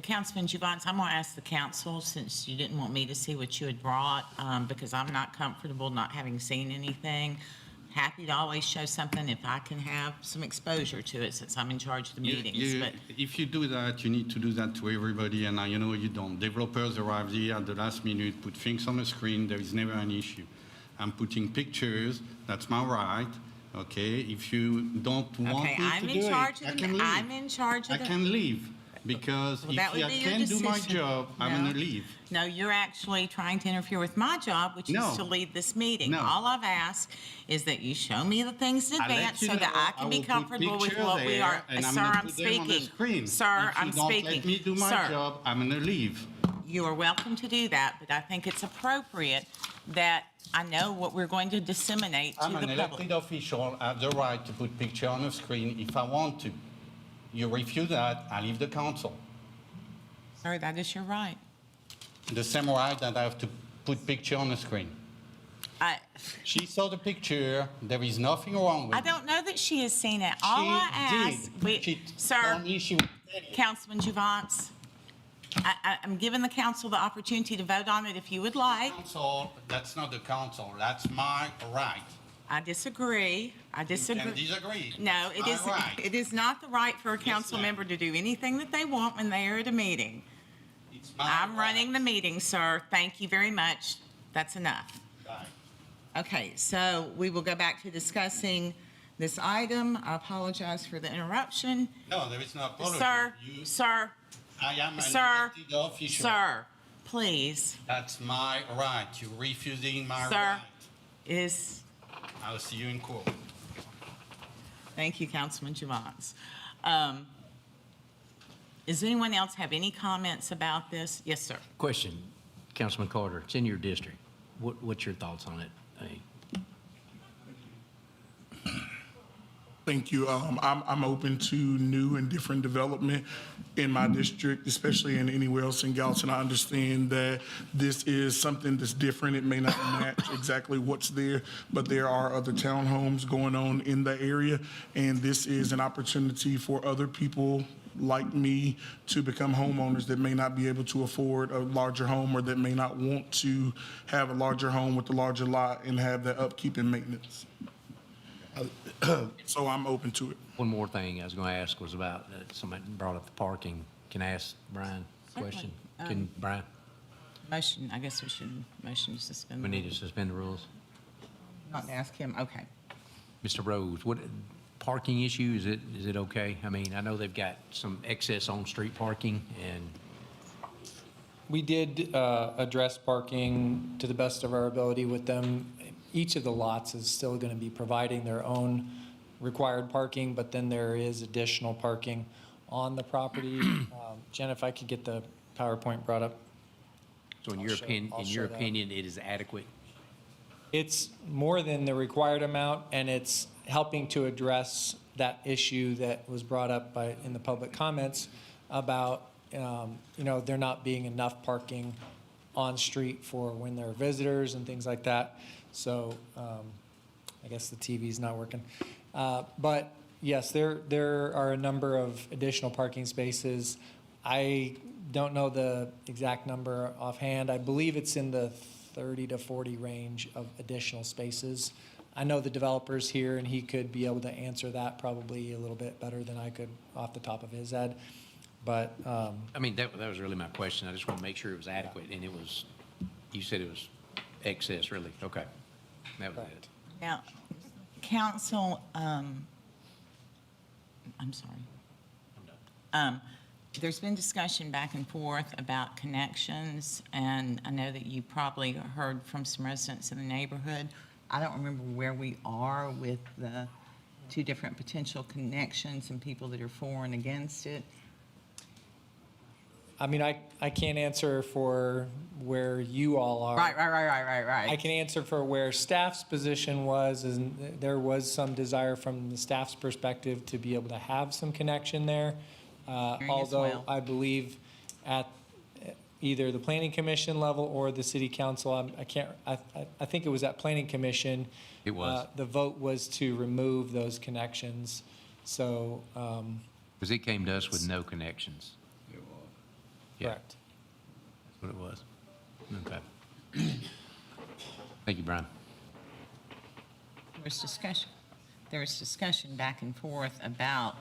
Councilman Javance, I'm going to ask the council, since you didn't want me to see what you had brought, because I'm not comfortable not having seen anything. Happy to always show something if I can have some exposure to it, since I'm in charge of the meetings. But If you do that, you need to do that to everybody, and you know you don't. Developers arrive here at the last minute, put things on the screen, there is never an issue. I'm putting pictures, that's my right, okay? If you don't want me to do it, I can leave. I'm in charge of I can leave. Because if I can't do my job, I'm going to leave. No, you're actually trying to interfere with my job, which is to lead this meeting. No. All I've asked is that you show me the things in advance so that I can be comfortable with what we are. Sir, I'm speaking. Sir, I'm speaking. If you don't let me do my job, I'm going to leave. You are welcome to do that, but I think it's appropriate that I know what we're going to disseminate to the public. I'm an elected official. I have the right to put picture on the screen if I want to. You refuse that, I leave the council. Sir, that is your right. The same right that I have to put picture on the screen. She saw the picture. There is nothing wrong with it. I don't know that she has seen it. All I asked, sir, Councilman Javance, I'm giving the council the opportunity to vote on it if you would like. Council, that's not the council. That's my right. I disagree. You can disagree. No, it is. Right. It is not the right for a council member to do anything that they want when they are at a meeting. I'm running the meeting, sir. Thank you very much. That's enough. Right. Okay, so we will go back to discussing this item. I apologize for the interruption. No, there is no apology. Sir, I am an elected official. Sir, please. That's my right. You're refusing my Sir, right. I'll see you in court. Thank you, Councilman Javance. Does anyone else have any comments about this? Yes, sir. Question, Councilman Carter, it's in your district. What's your thoughts on it? Thank you. I'm open to new and different development in my district, especially in anywhere else in Gallatin. I understand that this is something that's different. It may not match exactly what's there, but there are other townhomes going on in the area, and this is an opportunity for other people like me to become homeowners that may not be able to afford a larger home or that may not want to have a larger home with a larger lot and have that upkeep and maintenance. So I'm open to it. One more thing I was going to ask was about, somebody brought up the parking. Can I ask Brian a question? Can Brian, Motion, I guess we should motion to suspend. we the need to rules. suspend the rules? Not to ask him, okay. Mr. Rose, what, parking issue, is it okay? I mean, I know they've got some excess on-street parking, and We did address parking to the best of our ability with them. Each of the lots is still going to be providing their own required parking, but then there is additional parking on the property. Jen, if I could get the PowerPoint brought up. so in I'll your show- opinion, I'll in show your that. opinion, it is adequate? It's more than the required amount, and it's helping to address that issue that was brought up in the public comments about, there not being enough parking on street for when there are visitors and things like that. So I guess the TV's not working. But yes, there are a number of additional parking spaces. I don't know the exact number offhand. I believe it's in the 30 to 40 range of additional spaces. I know the developer's here, and he could be able to answer that probably a little bit better than I could off the top of his head. But I mean, that was really my question. I just want to make sure it was adequate, and it was, you said it was excess, really? Okay. That was it. Now, council, I'm sorry. There's been discussion back and forth about connections, and I know that you probably heard from some residents in the neighborhood. I don't remember where we are with the two different potential connections and people that are for and against it. I mean, I can't answer for where you all are. Right. I can answer for where staff's position was, and there was some desire from the staff's perspective to be able to have some connection there. Although well. I believe at either the planning commission level or the city council, I think it was at planning commission. It was. The vote was to remove those connections. So, Because it came to us with no connections. Yeah. correct. That's what it was. Okay. Thank you, Brian. There was discussion back and forth about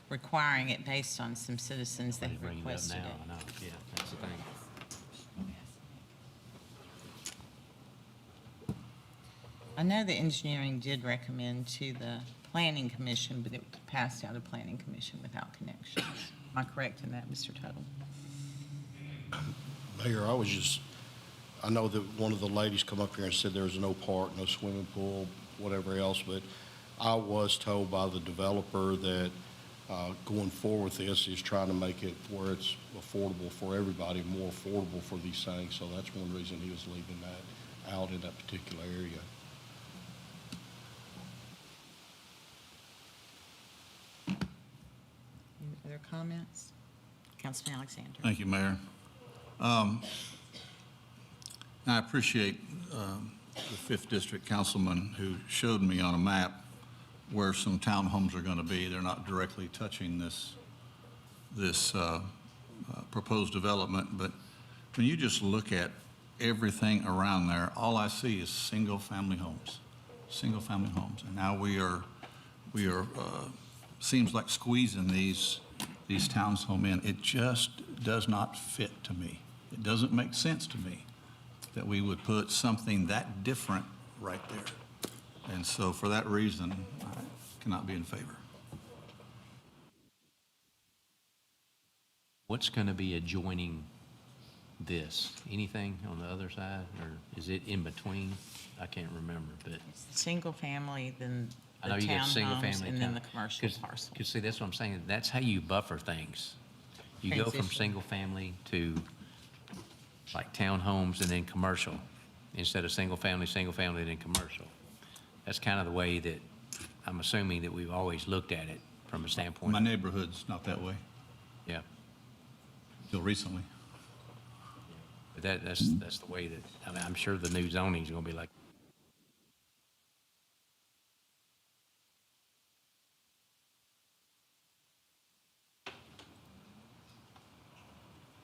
requiring it based on some citizens that They bring it up requested now, it. I know, yeah, that's the thing. I know the engineering did recommend to the planning commission, but it passed out of planning commission without connections. Am I correct in that, Mr. Tuttle? Mayor, I know that one of the ladies come up here and said there was no park, no swimming pool, whatever else, but I was told by the developer that going forward with this is trying to make it where it's affordable for everybody, more affordable for these things. So that's one reason he was leaving that out in that particular area. Any other comments? Councilman Alexander. Thank you, Mayor. I appreciate the 5th District Councilman who showed me on a map where some townhomes are going to be. They're not directly touching this proposed development, but when you just look at everything around there, all I see is single-family homes, single-family homes. And now we are seems like squeezing these townhomes in. It just does not fit to me. It doesn't make sense to me that we would put something that different right there. And so for that reason, I cannot be in favor. What's going to be adjoining this? Anything on the other side, or is it in between? I can't remember, but Single family, then I the know you got single townhomes, family. and then the commercial Cause parcel. see, that's what I'm saying. That's how you buffer things. You go from Transition. single family to like townhomes and then commercial, instead of single family, then commercial. That's kind of the way that I'm assuming that we've always looked at it from a standpoint. My neighborhood's not that way. Yeah. Until recently. But that's the way that, I mean, I'm sure the new zoning's gonna be like.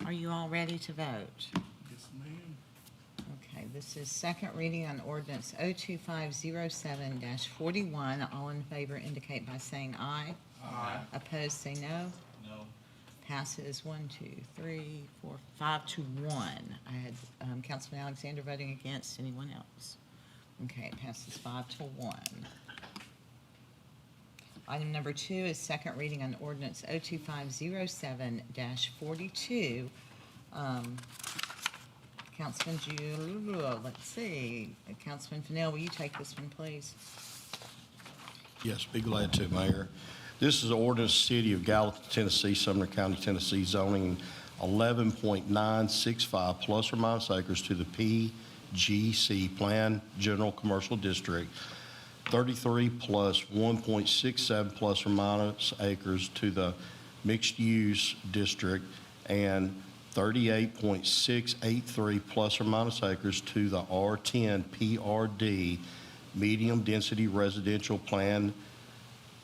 Are you all ready to vote? Yes, ma'am. Okay, this is second reading on ordinance 02507-41. All in favor indicate by saying aye. Aye. Opposed, say no. No. Passes 1, 2, 3, 4, 5 to 1. I had Councilman Alexander voting against. Anyone else? Okay, it passes 5 to 1. Item number 2 is second reading on ordinance 02507-42. Councilman let's see. Councilman Fennell, will you take this one, please? Yes, be glad to, Mayor. This is ordinance City of Gallatin, Tennessee, Sumner County, Tennessee, zoning 11.965 plus or minus acres to the PGC, Planned General Commercial District, 33 plus 1.67 plus or minus acres to the Mixed Use District, and 38.683 plus or minus acres to the R10 PRD, Medium Density Residential Plan,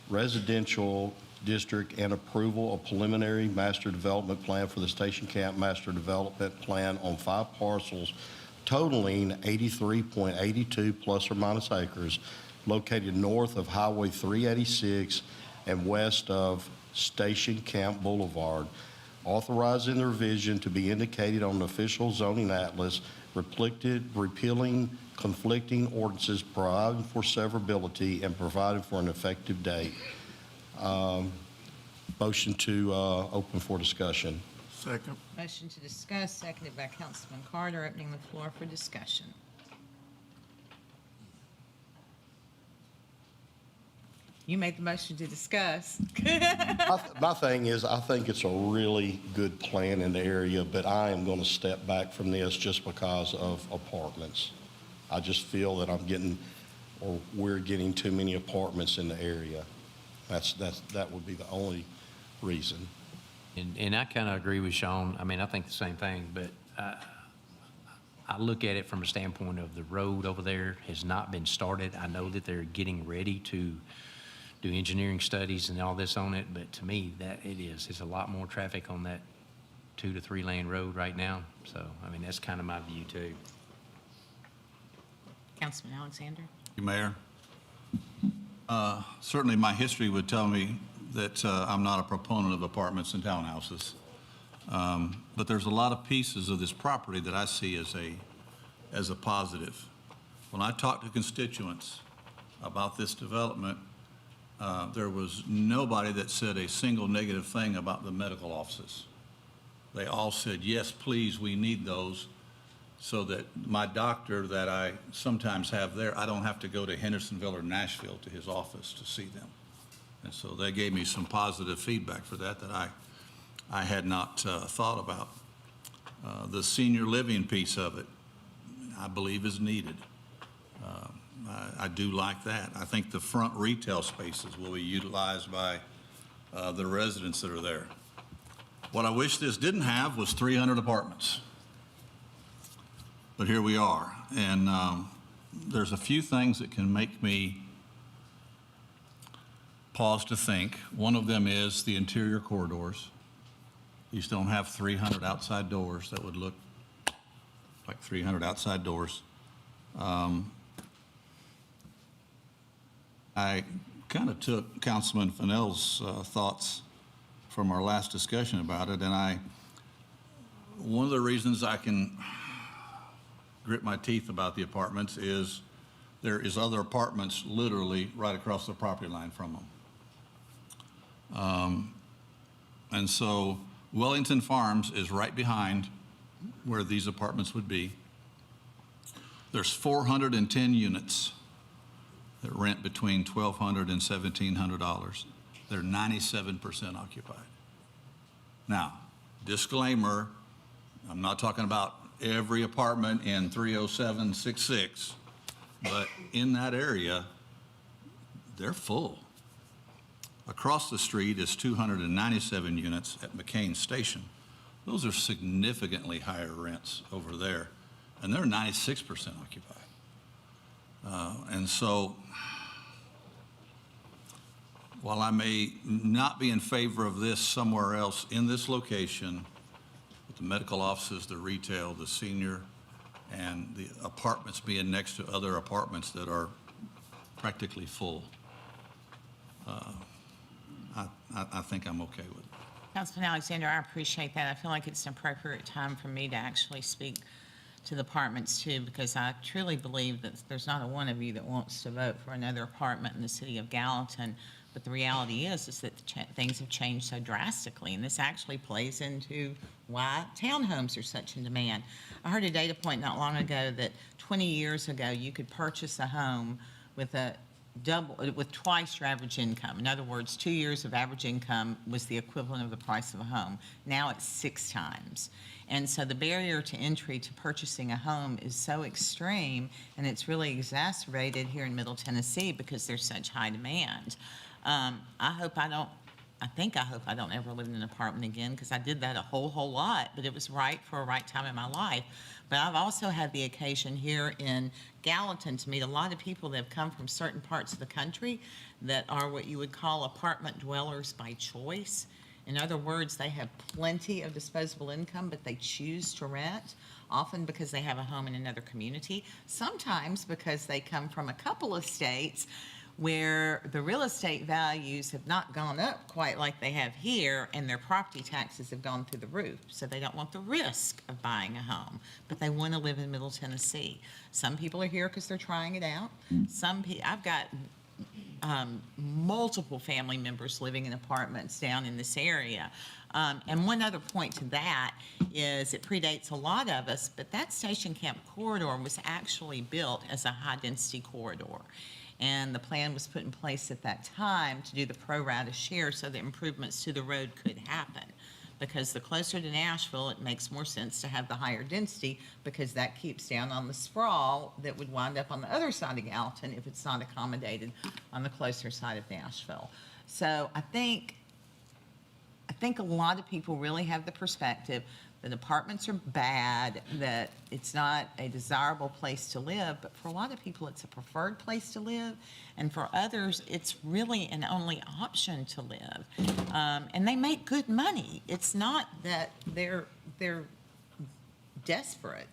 Residential District, and approval of preliminary master development plan for the Station Camp Master Development Plan on 5 parcels totaling 83.82 plus or minus acres located north of Highway 386 and west of Station Camp Boulevard, authorizing the revision to be indicated on the official zoning atlas, repealing conflicting ordinances, providing for severability, and providing for an effective date. Motion to open for discussion. Second. Motion to discuss, seconded by Councilman Carter, opening the floor for discussion. You made the motion to discuss. My thing is, I think it's a really good plan in the area, but I am going to step back from this just because of apartments. I just feel that we're getting too many apartments in the area. That would be the only reason. And I kind of agree with Sean. I mean, I think the same thing, but I look at it from a standpoint of the road over there has not been started. I know that they're getting ready to do engineering studies and all this on it, but to me, it's a lot more traffic on that 2 to 3 lane road right now. So, I mean, that's kind of my view too. Councilman Alexander? You, Mayor. Certainly my history would tell me that I'm not a proponent of apartments and townhouses. But there's a lot of pieces of this property that I see as a positive. When I talk to constituents about this development, there was nobody that said a single negative thing about the medical offices. They all said, yes, please, we need those, so that my doctor that I sometimes have there, I don't have to go to Hendersonville or Nashville to his office to see them. And so they gave me some positive feedback for that I had not thought about. The senior living piece of it, I believe, is needed. I do like that. I think the front retail spaces will be utilized by the residents that are there. What I wish this didn't have was 300 apartments. But here we are. And there's a few things that can make me pause to think. One of them is the interior corridors. You just don't have 300 outside doors that would look like 300 outside doors. I kind of took Councilman Fennell's thoughts from our last discussion about it, and one of the reasons I can grit my teeth about the apartments is there is other apartments literally right across the property line from them. And so Wellington Farms is right behind where these apartments would be. There's 410 units that rent between $1,200 and $1,700. They're 97% occupied. Now, disclaimer, I'm not talking about every apartment in 30766, but in that area, they're full. Across the street is 297 units at McCain Station. Those are significantly higher rents over there, and they're 96% occupied. And so, while I may not be in favor of this somewhere else in this location, with the medical offices, the retail, the senior, and the apartments being next to other apartments that are practically full. I think I'm okay with it. Councilman Alexander, I appreciate that. I feel like it's an appropriate time for me to actually speak to the apartments too, because I truly believe that there's not a one of you that wants to vote for another apartment in the city of Gallatin. But the reality is that things have changed so drastically, and this actually plays into why townhomes are such in demand. I heard a data point not long ago that 20 years ago, you could purchase a home with twice your average income. In other words, 2 years of average income was the equivalent of the price of a home. Now it's 6 times. And so the barrier to entry to purchasing a home is so extreme, and it's really exacerbated here in Middle Tennessee because there's such high demand. I hope I don't ever live in an apartment again, because I did that a whole lot, but it was right for a right time in my life. But I've also had the occasion here in Gallatin to meet a lot of people that have come from certain parts of the country that are what you would call apartment dwellers by choice. In other words, they have plenty of disposable income, but they choose to rent, often because they have a home in another community, sometimes because they come from a couple of states where the real estate values have not gone up quite like they have here, and their property taxes have gone through the roof. So they don't want the risk of buying a home, but they want to live in Middle Tennessee. Some people are here because they're trying it out. I've got multiple family members living in apartments down in this area. And one other point to that is it predates a lot of us, but that Station Camp corridor was actually built as a high-density corridor. And the plan was put in place at that time to do the pro rata share so that improvements to the road could happen. Because the closer to Nashville, it makes more sense to have the higher density, because that keeps down on the sprawl that would wind up on the other side of Gallatin if it's not accommodated on the closer side of Nashville. So I think a lot of people really have the perspective that apartments are bad, that it's not a desirable place to live, but for a lot of people, it's a preferred place to live, and for others, it's really an only option to live. And they make good money. It's not that they're desperate.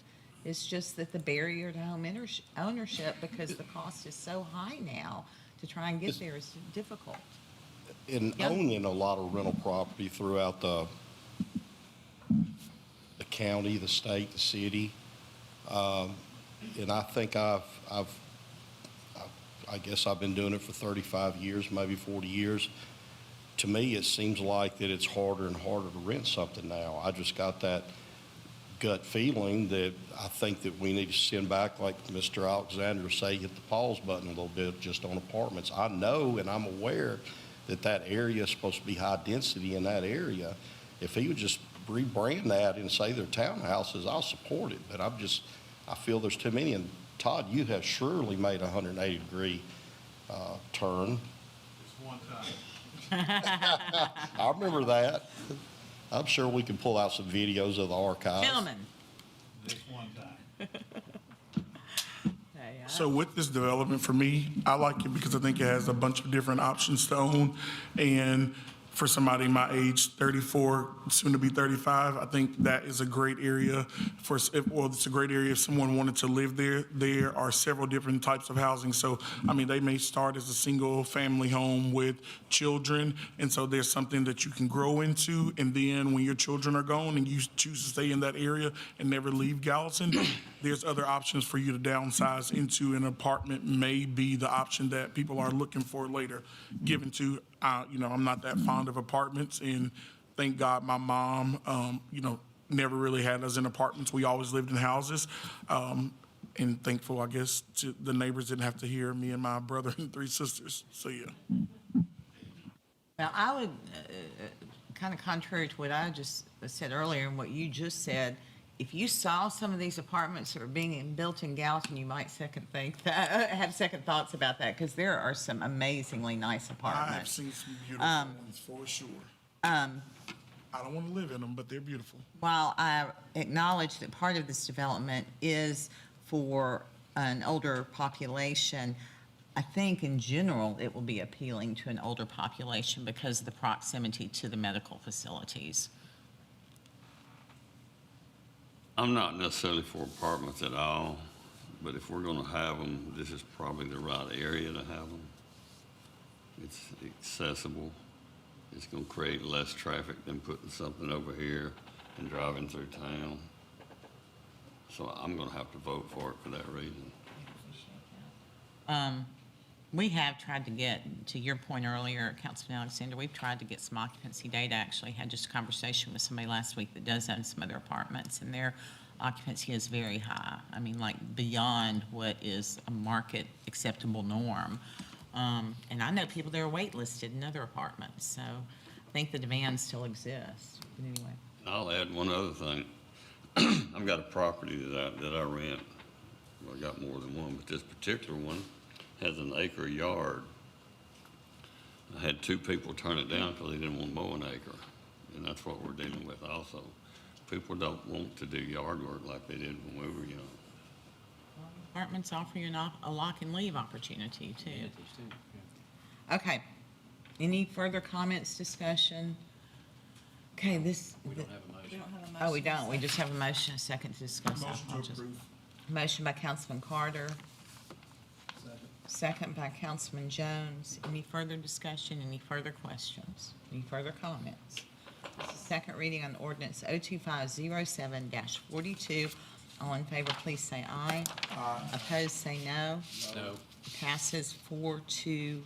It's just that the barrier to home ownership, because the cost is so high now, to try and get there is difficult. In owning a lot of rental property throughout the county, the state, the city, and I think I guess I've been doing it for 35 years, maybe 40 years. To me, it seems like that it's harder and harder to rent something now. I just got that gut feeling that I think that we need to send back, like Mr. Alexander say, hit the pause button a little bit just on apartments. I know and I'm aware that that area is supposed to be high density in that area. If he would just rebrand that and say they're townhouses, I'll support it. But I feel there's too many. And Todd, you have surely made a 180-degree turn. Just one time. I remember that. I'm sure we can pull out some videos of the archives. Gentlemen. Just one time. So with this development, for me, I like it because I think it has a bunch of different options to own. And for somebody my age, 34, soon to be 35, I think that is a great area it's a great area if someone wanted to live there. There are several different types of housing. So, I mean, they may start as a single family home with children. And so there's something that you can grow into. And then when your children are gone and you choose to stay in that area and never leave Gallatin, there's other options for you to downsize into. An apartment may be the option that people are looking for later, given to, I'm not that fond of apartments, and thank God my mom, never really had us in apartments. We always lived in houses. And thankful, I guess, the neighbors didn't have to hear me and my brother and 3 sisters. So, yeah. Now, I would, kind of contrary to what I just said earlier and what you just said, if you saw some of these apartments that are being built in Gallatin, you might have second thoughts about that, because there are some amazingly nice apartments. I've seen some beautiful ones for sure. I don't want to live in them, but they're beautiful. While I acknowledge that part of this development is for an older population, I think in general it will be appealing to an older population because of the proximity to the medical facilities. I'm not necessarily for apartments at all, but if we're gonna have them, this is probably the right area to have them. It's accessible. It's gonna create less traffic than putting something over here and driving through town. So I'm gonna have to vote for it for that reason. We have tried to get, to your point earlier, Councilman Alexander, we've tried to get some occupancy data. Actually had just a conversation with somebody last week that does own some other apartments, and their occupancy is very high. I mean, like beyond what is a market acceptable norm. And I know people that are waitlisted in other apartments, so I think the demand still exists. But anyway. I'll add one other thing. I've got a property that I rent. Well, I got more than one, but this particular one has an acre yard. I had 2 people turn it down because they didn't want to mow an acre. And that's what we're dealing with also. People don't want to do yard work like they did when we were young. Apartments offer you a lock and leave opportunity too. Okay. Any further comments, discussion? Okay, this. We don't have a motion. Oh, we don't. We just have a motion, a second to discuss. Motion to approve. Motion by Councilman Carter. Second by Councilman Jones. Any further discussion? Any further questions? Any further comments? This is second reading on ordinance 02507-42. All in favor, please say aye. Aye. Opposed, say no. No. Passes 4-2-2.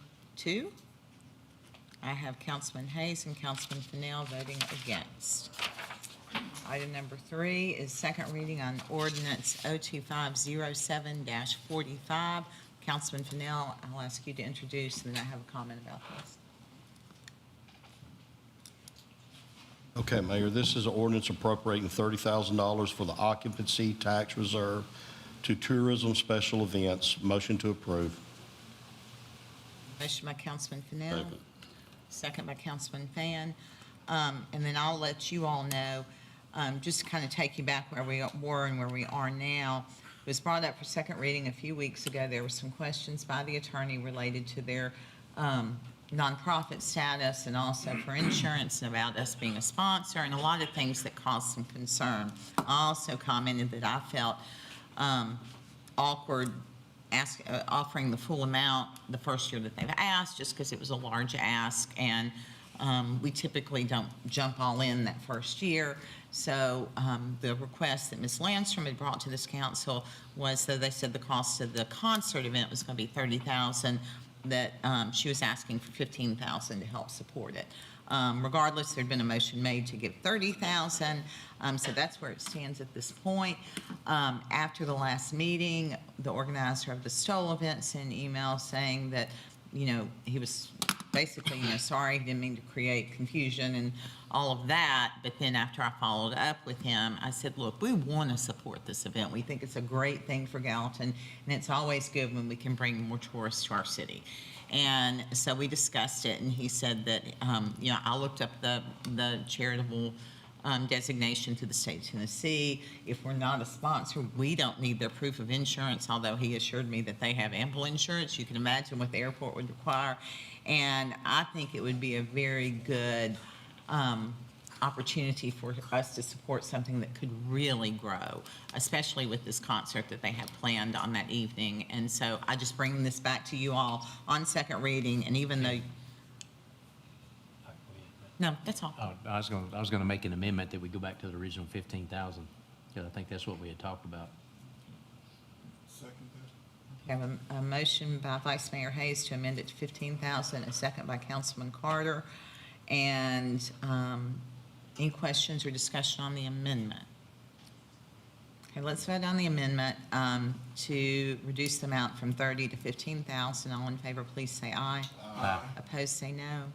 I have Councilman Hayes and Councilman Fennell voting against. Item number 3 is second reading on ordinance 02507-45. Councilman Fennell, I'll ask you to introduce, and then I have a comment about this. Okay, Mayor, this is an ordinance appropriating $30,000 for the occupancy tax reserve to tourism special events. Motion to approve. Motion by Councilman Fennell. Second. Second by Councilman Fan. And then I'll let you all know, just to kind of take you back where we were and where we are now. It was brought up for second reading a few weeks ago. There were some questions by the attorney related to their nonprofit status and also for insurance and about us being a sponsor and a lot of things that caused some concern. I also commented that I felt awkward offering the full amount the first year that they've asked, just because it was a large ask, and we typically don't jump all in that first year. So the request that Ms. Landstrom had brought to this council was that they said the cost of the concert event was going to be $30,000, that she was asking for $15,000 to help support it. Regardless, there'd been a motion made to give $30,000, so that's where it stands at this point. After the last meeting, the organizer of the Stoll event sent an email saying that, he was basically, sorry, he didn't mean to create confusion and all of that. But then after I followed up with him, I said, look, we want to support this event. We think it's a great thing for Gallatin, and it's always good when we can bring more tourists to our city. And so we discussed it, and he said that, I looked up the charitable designation to the state of Tennessee. If we're not a sponsor, we don't need their proof of insurance, although he assured me that they have ample insurance. You can imagine what the airport would require. And I think it would be a very good opportunity for us to support something that could really grow, especially with this concert that they have planned on that evening. And so I just bring this back to you all on second reading, and even though no, that's all. Oh, I was going to make an amendment that we go back to the original 15,000, because I think that's what we had talked about. We have a motion by Vice Mayor Hayes to amend it to $15,000, a second by Councilman Carter. And any questions or discussion on the amendment? Okay, let's vote on the amendment to reduce the amount from 30 to 15,000. All in favor, please say aye. Aye. Opposed, say no.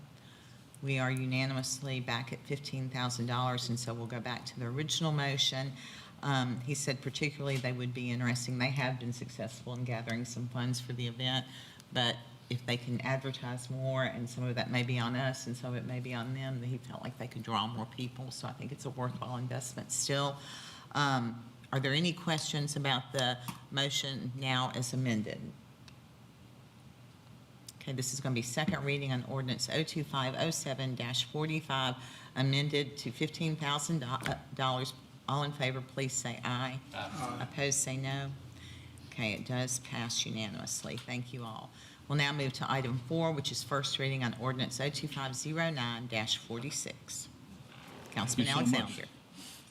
We are unanimously back at $15,000, and so we'll go back to the original motion. He said particularly they would be interesting. They have been successful in gathering some funds for the event, but if they can advertise more, and some of that may be on us and some of it may be on them, he felt like they could draw more people. So I think it's a worthwhile investment still. Are there any questions about the motion now as amended? Okay, this is going to be second reading on ordinance 02507-45, amended to $15,000 All in favor, please say aye. Aye. Opposed, say no. Okay, it does pass unanimously. Thank you all. We'll now move to item 4, which is first reading on ordinance 02509-46. Councilman Thank you so much. Alexander.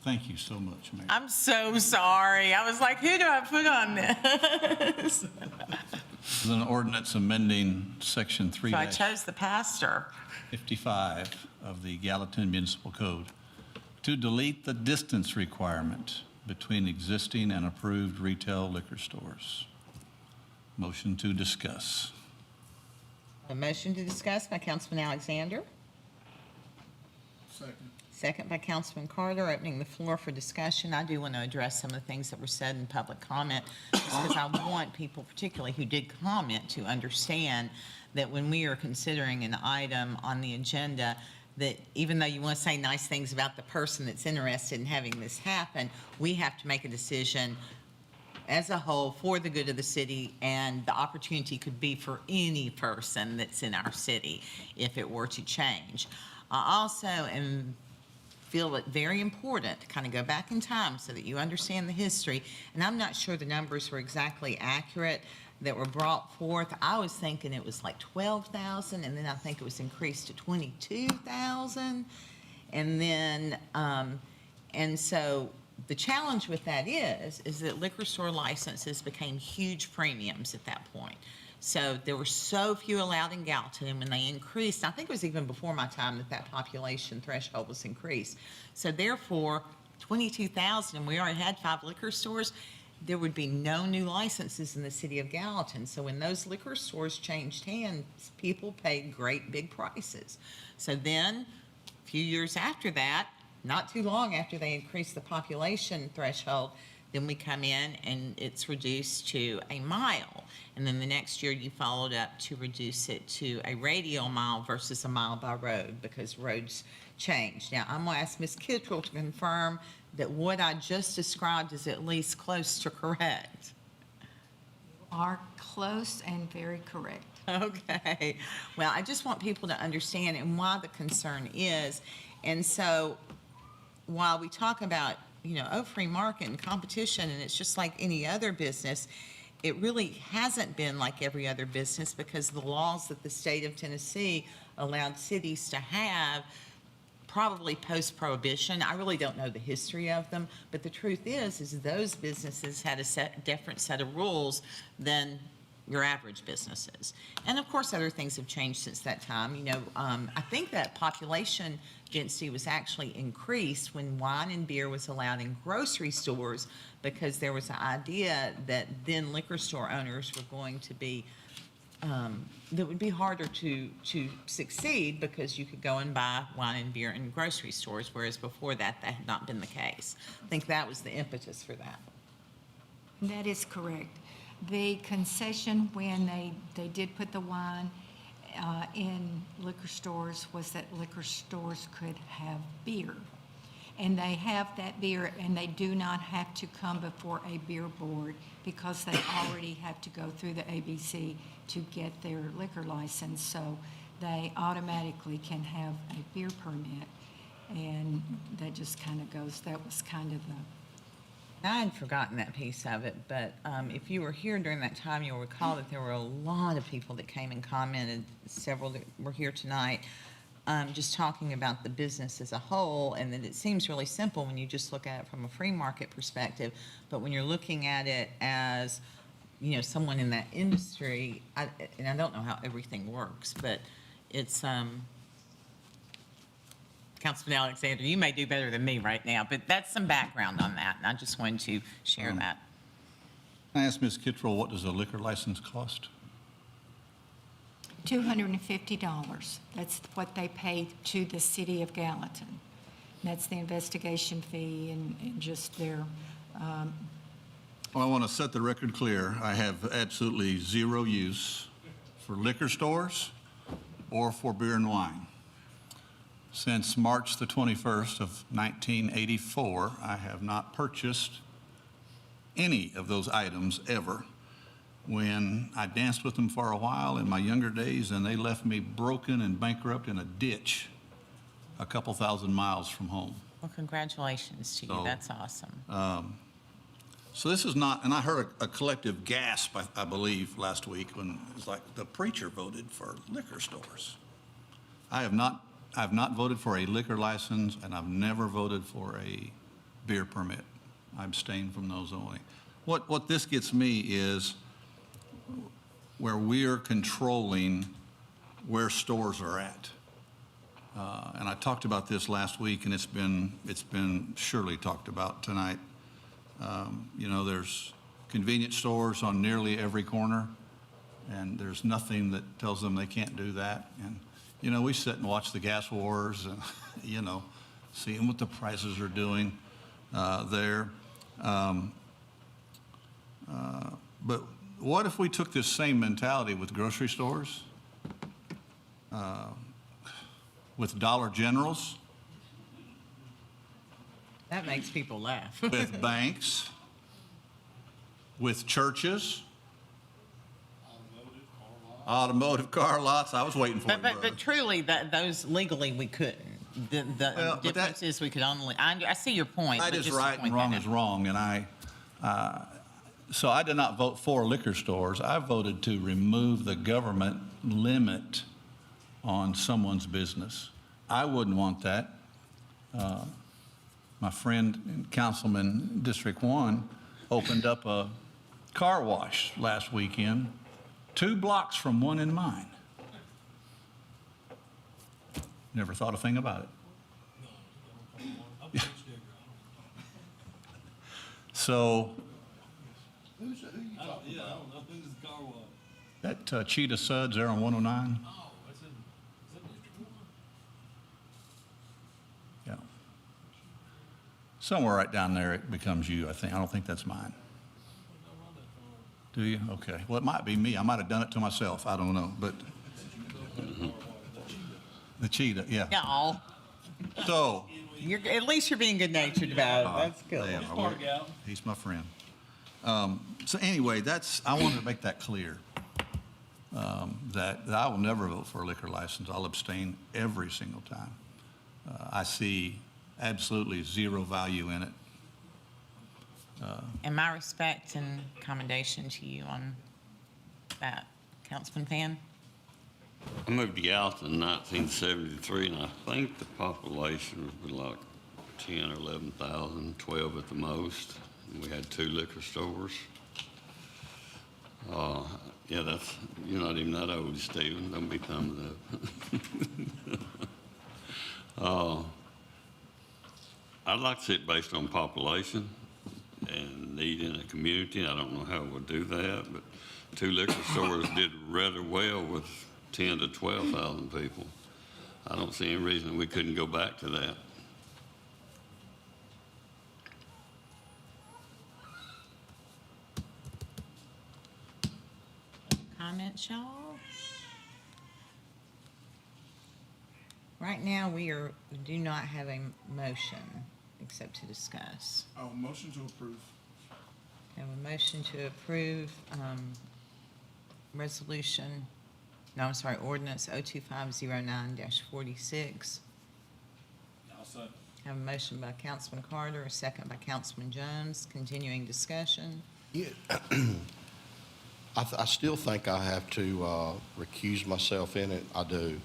Thank you so much, Mayor. I'm so sorry. I was like, who do I put on this? This is an ordinance amending Section So I chose the pastor. 3-55 of the Gallatin Municipal Code to delete the distance requirement between existing and approved retail liquor stores. Motion to discuss. A motion to discuss by Councilman Alexander. Second by Councilman Carter, opening the floor for discussion. I do want to address some of the things that were said in public comment, just because I want people, particularly who did comment, to understand that when we are considering an item on the agenda, that even though you want to say nice things about the person that's interested in having this happen, we have to make a decision as a whole for the good of the city, and the opportunity could be for any person that's in our city if it were to change. I also feel it very important to kind of go back in time so that you understand the history. And I'm not sure the numbers were exactly accurate that were brought forth. I was thinking it was like 12,000, and then I think it was increased to 22,000. And then, and so the challenge with that is that liquor store licenses became huge premiums at that point. So there were so few allowed in Gallatin, and when they increased, I think it was even before my time that population threshold was increased. So therefore, 22,000, and we already had 5 liquor stores, there would be no new licenses in the city of Gallatin. So when those liquor stores changed hands, people paid great big prices. So then, a few years after that, not too long after they increased the population threshold, then we come in and it's reduced to a mile. And then the next year you followed up to reduce it to a radial mile versus a mile by road, because roads changed. Now, I'm gonna ask Ms. Kittrell to confirm that what I just described is at least close to correct. Are close and very correct. Okay. Well, I just want people to understand and why the concern is. And so while we talk about, free market and competition, and it's just like any other business, it really hasn't been like every other business, because the laws that the state of Tennessee allowed cities to have, probably post-prohibition, I really don't know the history of them, but the truth is those businesses had a different set of rules than your average businesses. And of course, other things have changed since that time. I think that population density was actually increased when wine and beer was allowed in grocery stores, because there was an idea that then liquor store owners were going to be, that would be harder to succeed, because you could go and buy wine and beer in grocery stores, whereas before that had not been the case. I think that was the impetus for that. That is correct. The concession when they did put the wine in liquor stores was that liquor stores could have beer. And they have that beer, and they do not have to come before a beer board, because they already have to go through the ABC to get their liquor license. So they automatically can have a beer permit. And that just kind of goes, that was kind of the... I had forgotten that piece of it, but if you were here during that time, you'll recall that there were a lot of people that came and commented, several that were here tonight, just talking about the business as a whole, and that it seems really simple when you just look at it from a free market perspective, but when you're looking at it as, someone in that industry, and I don't know how everything works, but it's... Councilman Alexander, you may do better than me right now, but that's some background on that, and I just wanted to share that. I asked Ms. Kittrell, what does a liquor license cost? $250. That's what they pay to the city of Gallatin. That's the investigation fee and just their... Well, I want to set the record clear. I have absolutely zero use for liquor stores or for beer and wine. Since March the 21st of 1984, I have not purchased any of those items ever. When I danced with them for a while in my younger days, and they left me broken and bankrupt in a ditch a couple thousand miles from home. Well, congratulations to you. So, That's awesome. So this is not, and I heard a collective gasp, I believe, last week when it was like the preacher voted for liquor stores. I have not voted for a liquor license, and I've never voted for a beer permit. I abstain from those only. What this gets me is where we're controlling where stores are at. And I talked about this last week, and it's been surely talked about tonight. You know, there's convenience stores on nearly every corner, and there's nothing that tells them they can't do that. And, you know, we sit and watch the gas wars and, you know, seeing what the prices are doing there. But what if we took this same mentality with grocery stores, with Dollar Generals, That makes people laugh. with banks, with churches, automotive car lots? I was waiting for it, brother. But truly, those legally, we couldn't. The Well, but difference is we could only, I see your point. Right but is just to right and point wrong that is out. wrong, and so I did not vote for liquor stores. I voted to remove the government limit on someone's business. I wouldn't want that. My friend, Councilman District 1, opened up a car wash last weekend, 2 blocks from one in mine. Never thought a thing about it. So, that Cheetah Suds there on 109? Yeah. Somewhere right down there it becomes you, I think. I don't think that's mine. Do you? Okay. Well, it might be me. I might have done it to myself. I don't know, but the Cheetah, yeah. Yeah, So, at least you're being good-natured about it. That's good. yeah, he's my friend. So anyway, I wanted to make that clear, that I will never vote for a liquor license. I'll abstain every single time. I see absolutely zero value in it. And my respect and commendation to you on that, Councilman Fan. I moved to Gallatin in 1973, and I think the population was like 10 or 11,000, 12 at the most. And we had 2 liquor stores. Yeah, you're not even that old, Stephen. Don't be thumbing up. I'd like to see it based on population and need in a community. I don't know how we'll do that, but 2 liquor stores did rather well with 10 to 12,000 people. I don't see any reason we couldn't go back to that. Comments, y'all? Right now, we do not have a motion except to discuss. Oh, motion to approve. Have a motion to approve ordinance 02509-46. Have a motion by Councilman Carter, a second by Councilman Jones. Continuing discussion. Yeah. I still think I have to recuse myself in it. I do.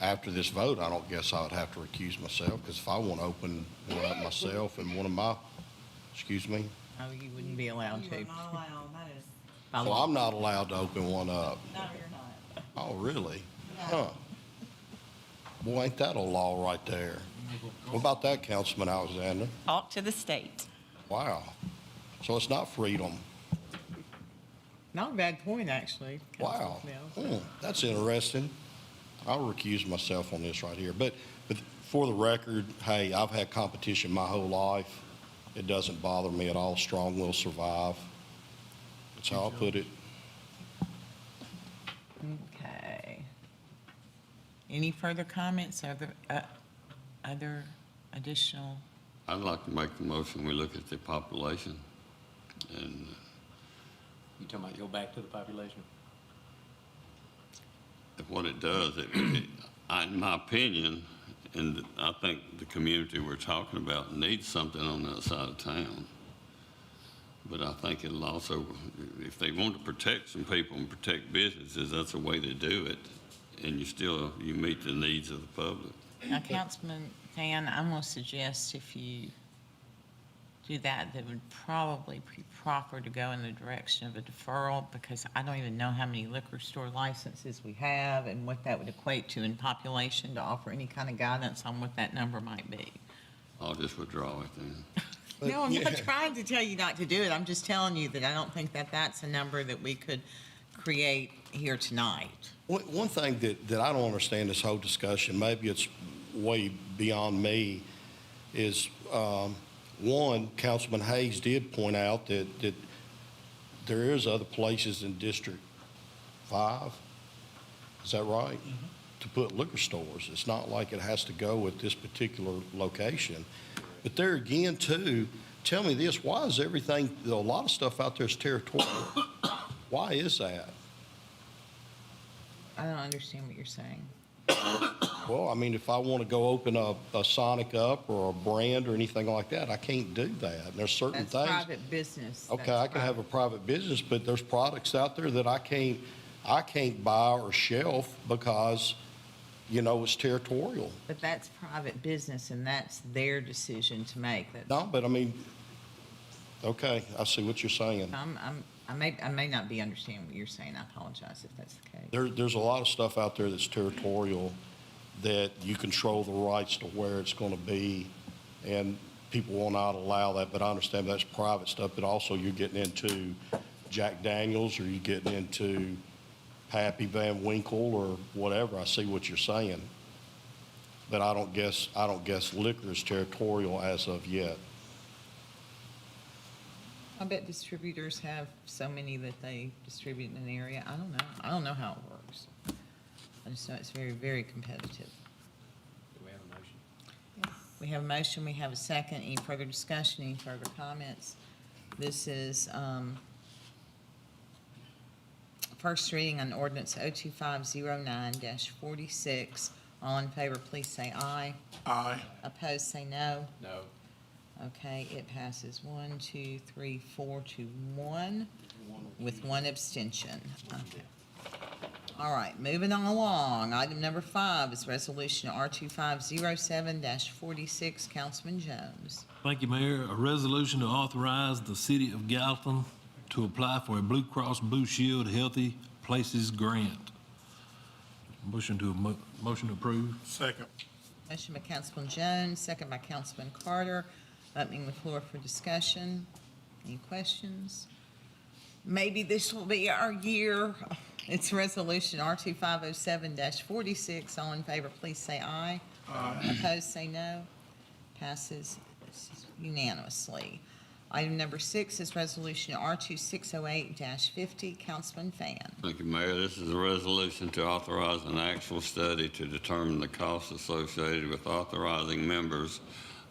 After this vote, I don't guess I would have to recuse myself, because if I want to open one up myself and one of my, excuse me? Oh, you wouldn't be allowed to. You're not allowed, that is. So I'm not allowed to open one up? No, you're not. Oh, really? Huh. Boy, ain't that a law right there? What about that, Councilman Alexander? Talk to the state. Wow. So it's not freedom. Not a bad point, actually. Wow. Councilman Mills. That's interesting. I'll recuse myself on this right here. But for the record, hey, I've had competition my whole life. It doesn't bother me at all. Strong will survive. That's how I'll put it. Okay. Any further comments? Other additional? I'd like to make the motion, we look at the population. And You talking about go back to the population? what it does, in my opinion, And I think the community we're talking about needs something on that side of town. But I think it'll also, if they want to protect some people and protect businesses, that's a way to do it. And you meet the needs of the public. Now, Councilman Fan, I'm going to suggest if you do that, that would probably be proper to go in the direction of a deferral, because I don't even know how many liquor store licenses we have and what that would equate to in population to offer any kind of guidance on what that number might be. I'll just withdraw it then. No, I'm not trying to tell you not to do it. I'm just telling you that I don't think that that's a number that we could create here tonight. One thing that I don't understand this whole discussion, maybe it's way beyond me, is one, Councilman Hayes did point out that there is other places in District 5, is that right? To put liquor stores. It's not like it has to go at this particular location. But there again, too, tell me this, why is everything, a lot of stuff out there is territorial? Why is that? I don't understand what you're saying. Well, I mean, if I want to go open a Sonic up or a brand or anything like that, I can't do that. And there's certain That's things. private business. Okay, That's I can have a private business, but there's products out there that I can't buy or shelf because, it's territorial. But that's private business, and that's their decision to make. No, but I mean, okay, I see what you're saying. I may not be understanding what you're saying. I apologize if that's the case. There's a lot of stuff out there that's territorial that you control the rights to where it's going to be, and people will not allow that, but I understand that's private stuff, but also you're getting into Jack Daniels, or you're getting into Pappy Van Winkle or whatever. I see what you're saying, but I don't guess liquor is territorial as of yet. I bet distributors have so many that they distribute in an area. I don't know. I don't know how it works. I just know it's very, very competitive. Do we have a motion? We have a motion, we have a second. Any further discussion, any further comments? This is first reading on ordinance 02509-46. All in favor, please say aye. Aye. Opposed, say no. No. Okay, it passes 1, 2, 3, 4 to 1 with one abstention. Okay. All right, moving on along. Item number 5 is resolution R2507-46. Councilman Jones. Thank you, Mayor. A resolution to authorize the city of Gallatin to apply for a Blue Cross Blue Shield Healthy Places grant. Motion to approve. Second. Motion by Councilman Jones, second by Councilman Carter. Opening the floor for discussion. Any questions? Maybe this will be our year. It's resolution R2507-46. All in favor, please say aye. Aye. Opposed, say no. Passes unanimously. Item number 6 is resolution R2608-50. Councilman Fan. Thank you, Mayor. This is a resolution to authorize an actual study to determine the costs associated with authorizing members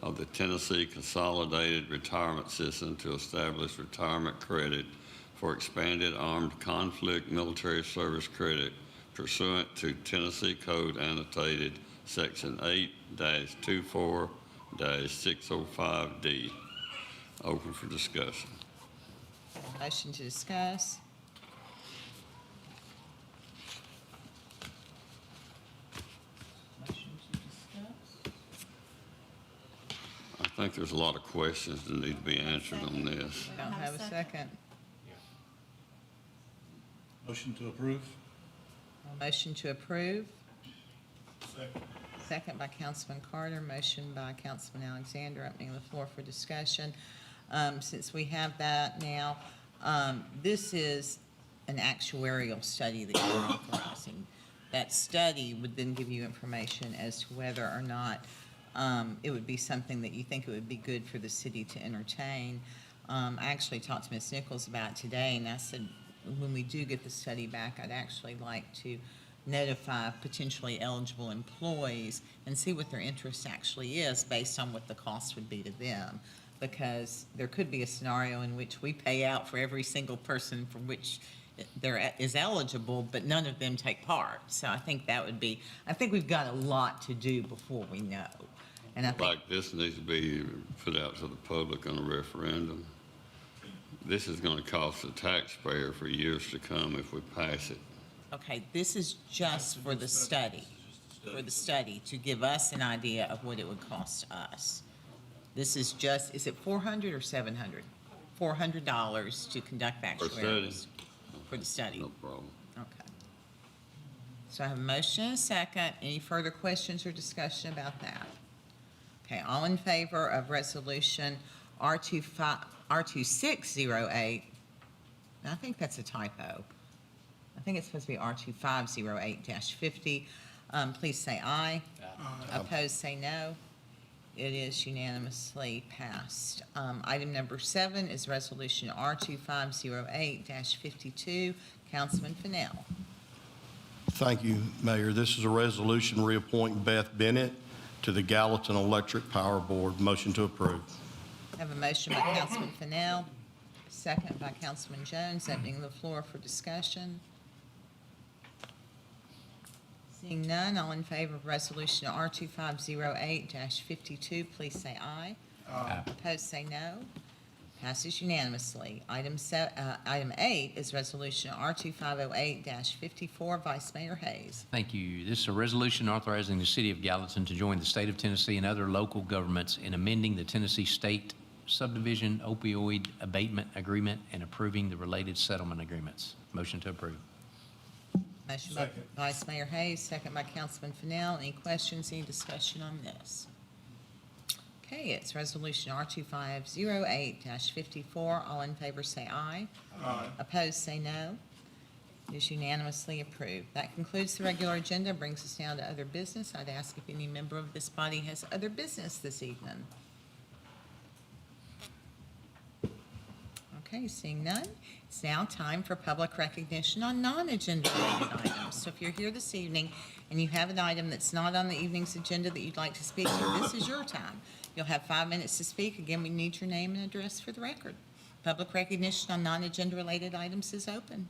of the Tennessee Consolidated Retirement System to establish retirement credit for expanded armed conflict military service credit pursuant to Tennessee Code Annotated Section 8-24-605D. Open for discussion. Motion to discuss. Motion to discuss. I think there's a lot of questions that need to be answered on this. Don't have a second. Motion to approve. Motion to approve. Second. Second by Councilman Carter, motion by Councilman Alexander. Opening the floor for discussion. Since we have that now, this is an actuarial study that you're authorizing. That study would then give you information as to whether or not it would be something that you think it would be good for the city to entertain. I actually talked to Ms. Nichols about it today, and I said, when we do get the study back, I'd actually like to notify potentially eligible employees and see what their interest actually is based on what the cost would be to them. Because there could be a scenario in which we pay out for every single person for which is eligible, but none of them take part. So I think I think we've got a lot to do before we know. And I think, Like this needs to be put out to the public on a referendum. This is going to cost the taxpayer for years to come if we pass it. okay, this is just for the study, to give us an idea of what it would cost us. This is just, is it 400 or 700? $400 to conduct the For actuaries. For the study. No problem. Okay. So I have a motion and a second. Any further questions or discussion about that? Okay, all in favor of resolution R2608? I think that's a typo. I think it's supposed to be R2508-50. Please say aye. Opposed, say no. It is unanimously passed. Item number 7 is resolution R2508-52. Councilman Fennell. Thank you, Mayor. This is a resolution reappointing Beth Bennett to the Gallatin Electric Power Board. Motion to approve. I have a motion by Councilman Fennell, second by Councilman Jones, opening the floor for discussion. Seeing none, all in favor of resolution R2508-52, please say aye. Aye. Opposed, say no. Passes unanimously. Item 8 is resolution R2508-54, Vice Mayor Hayes. Thank you. This is a resolution authorizing the city of Gallatin to join the state of Tennessee and other local governments in amending the Tennessee State Subdivision Opioid Abatement Agreement and approving the related settlement agreements. Motion to approve. Motion by Vice Mayor Hayes, second by Councilman Fennell. Any questions, any discussion on this? Okay, it's resolution R2508-54. All in favor say aye. Aye. Opposed, say no. It is unanimously approved. That concludes the regular agenda, brings us down to other business. I'd ask if any member of this body has other business this evening. Okay, seeing none, it's now time for public recognition on non-agenda related items. So if you're here this evening and you have an item that's not on the evening's agenda that you'd like to speak to, this is your time. You'll have 5 minutes to speak. Again, we need your name and address for the record. Public recognition on non-agenda related items is open.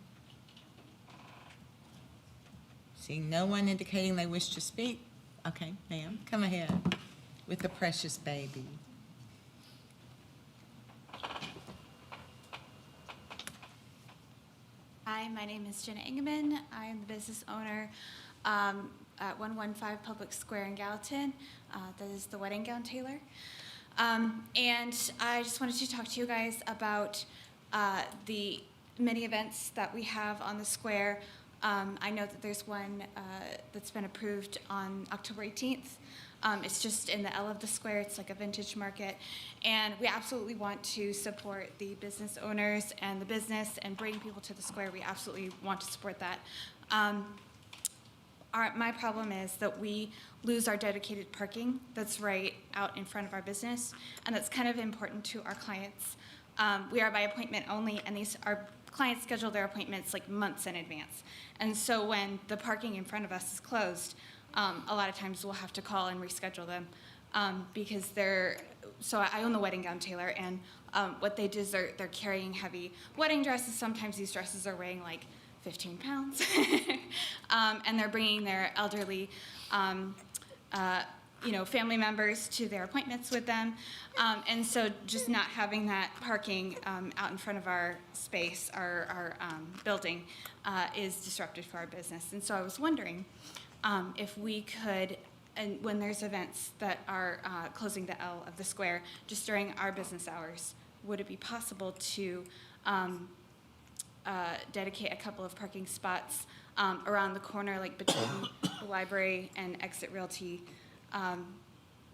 Seeing no one indicating they wish to speak. Okay, ma'am, come ahead with the precious baby. Hi, my name is Jenna Ingeman. I am the business owner at 115 Public Square in Gallatin. That is the wedding gown tailor. And I just wanted to talk to you guys about the many events that we have on the square. I know that there's one that's been approved on October 18th. It's just in the L of the square. It's like a vintage market. And we absolutely want to support the business owners and the business and bring people to the square. We absolutely want to support that. My problem is that we lose our dedicated parking that's right out in front of our business, and that's kind of important to our clients. We are by appointment only, and our clients schedule their appointments like months in advance. And so when the parking in front of us is closed, a lot of times we'll have to call and reschedule them because so I own the wedding gown tailor, and what they do is they're carrying heavy wedding dresses. Sometimes these dresses are weighing like 15 pounds, and they're bringing their elderly, family members to their appointments with them. And so just not having that parking out in front of our space, our building, is disruptive for our business. And so I was wondering if we could, and when there's events that are closing the L of the square, just during our business hours, would it be possible to dedicate a couple of parking spots around the corner, like between the library and Exit Realty,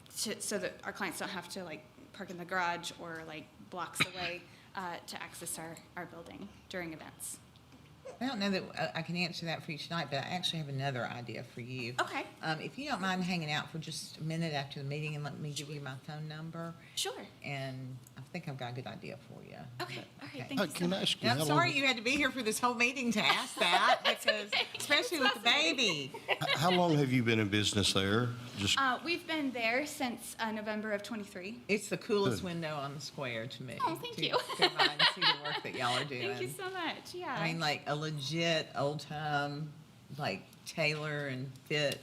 so that our clients don't have to like park in the garage or like blocks away to access our building during events? I don't know that I can answer that for you tonight, but I actually have another idea for you. Okay. If you don't mind hanging out for just a minute after the meeting and let me give you my phone number. Sure. And I think I've got got a good idea for you. Okay, all right, thank you so Can I much. ask you, And how I'm long, sorry you had to be here for this whole meeting to ask that, because, especially with the baby. how long have you been in business there? Just, We've been there since November of '23. It's the coolest Good. window on the square to me. Oh, thank to you. Come by and see the work that y'all are doing. Thank you so much, yeah. I mean, like a legit old time, like tailor and fit,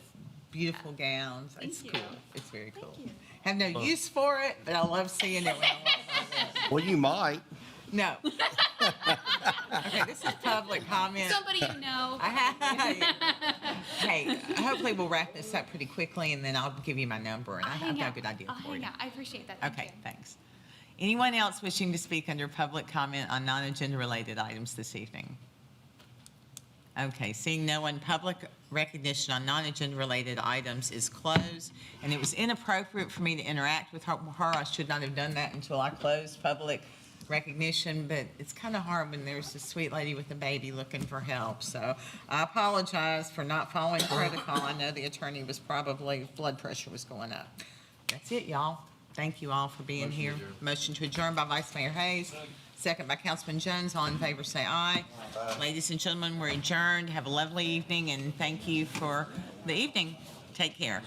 beautiful gowns. Thank It's you. cool. It's very cool. you. Have no use for it, but I love seeing it when I walk by there. well, you might. No. Okay, this is public comment. Somebody you know. Hey, hopefully we'll wrap this up pretty quickly, and then I'll give you my number, and I've got a good idea I'll for hang you. out. I appreciate that. Thank Okay, you. thanks. Anyone else wishing to speak under public comment on non-agenda related items this evening? Okay, seeing no one, public recognition on non-agenda related items is closed, and it was inappropriate for me to interact with her. I should not have done that until I closed public recognition, but it's kind of hard when there's a sweet lady with a baby looking for help. So I apologize for not following protocol. I know the attorney was probably, blood pressure was going up. That's it, y'all. Thank you all for being here. Motion to adjourn by Vice Mayor Hayes, second by Councilman Jones. All in favor, say aye. Ladies and gentlemen, we're adjourned. Have a lovely evening, and thank you for the evening. Take care.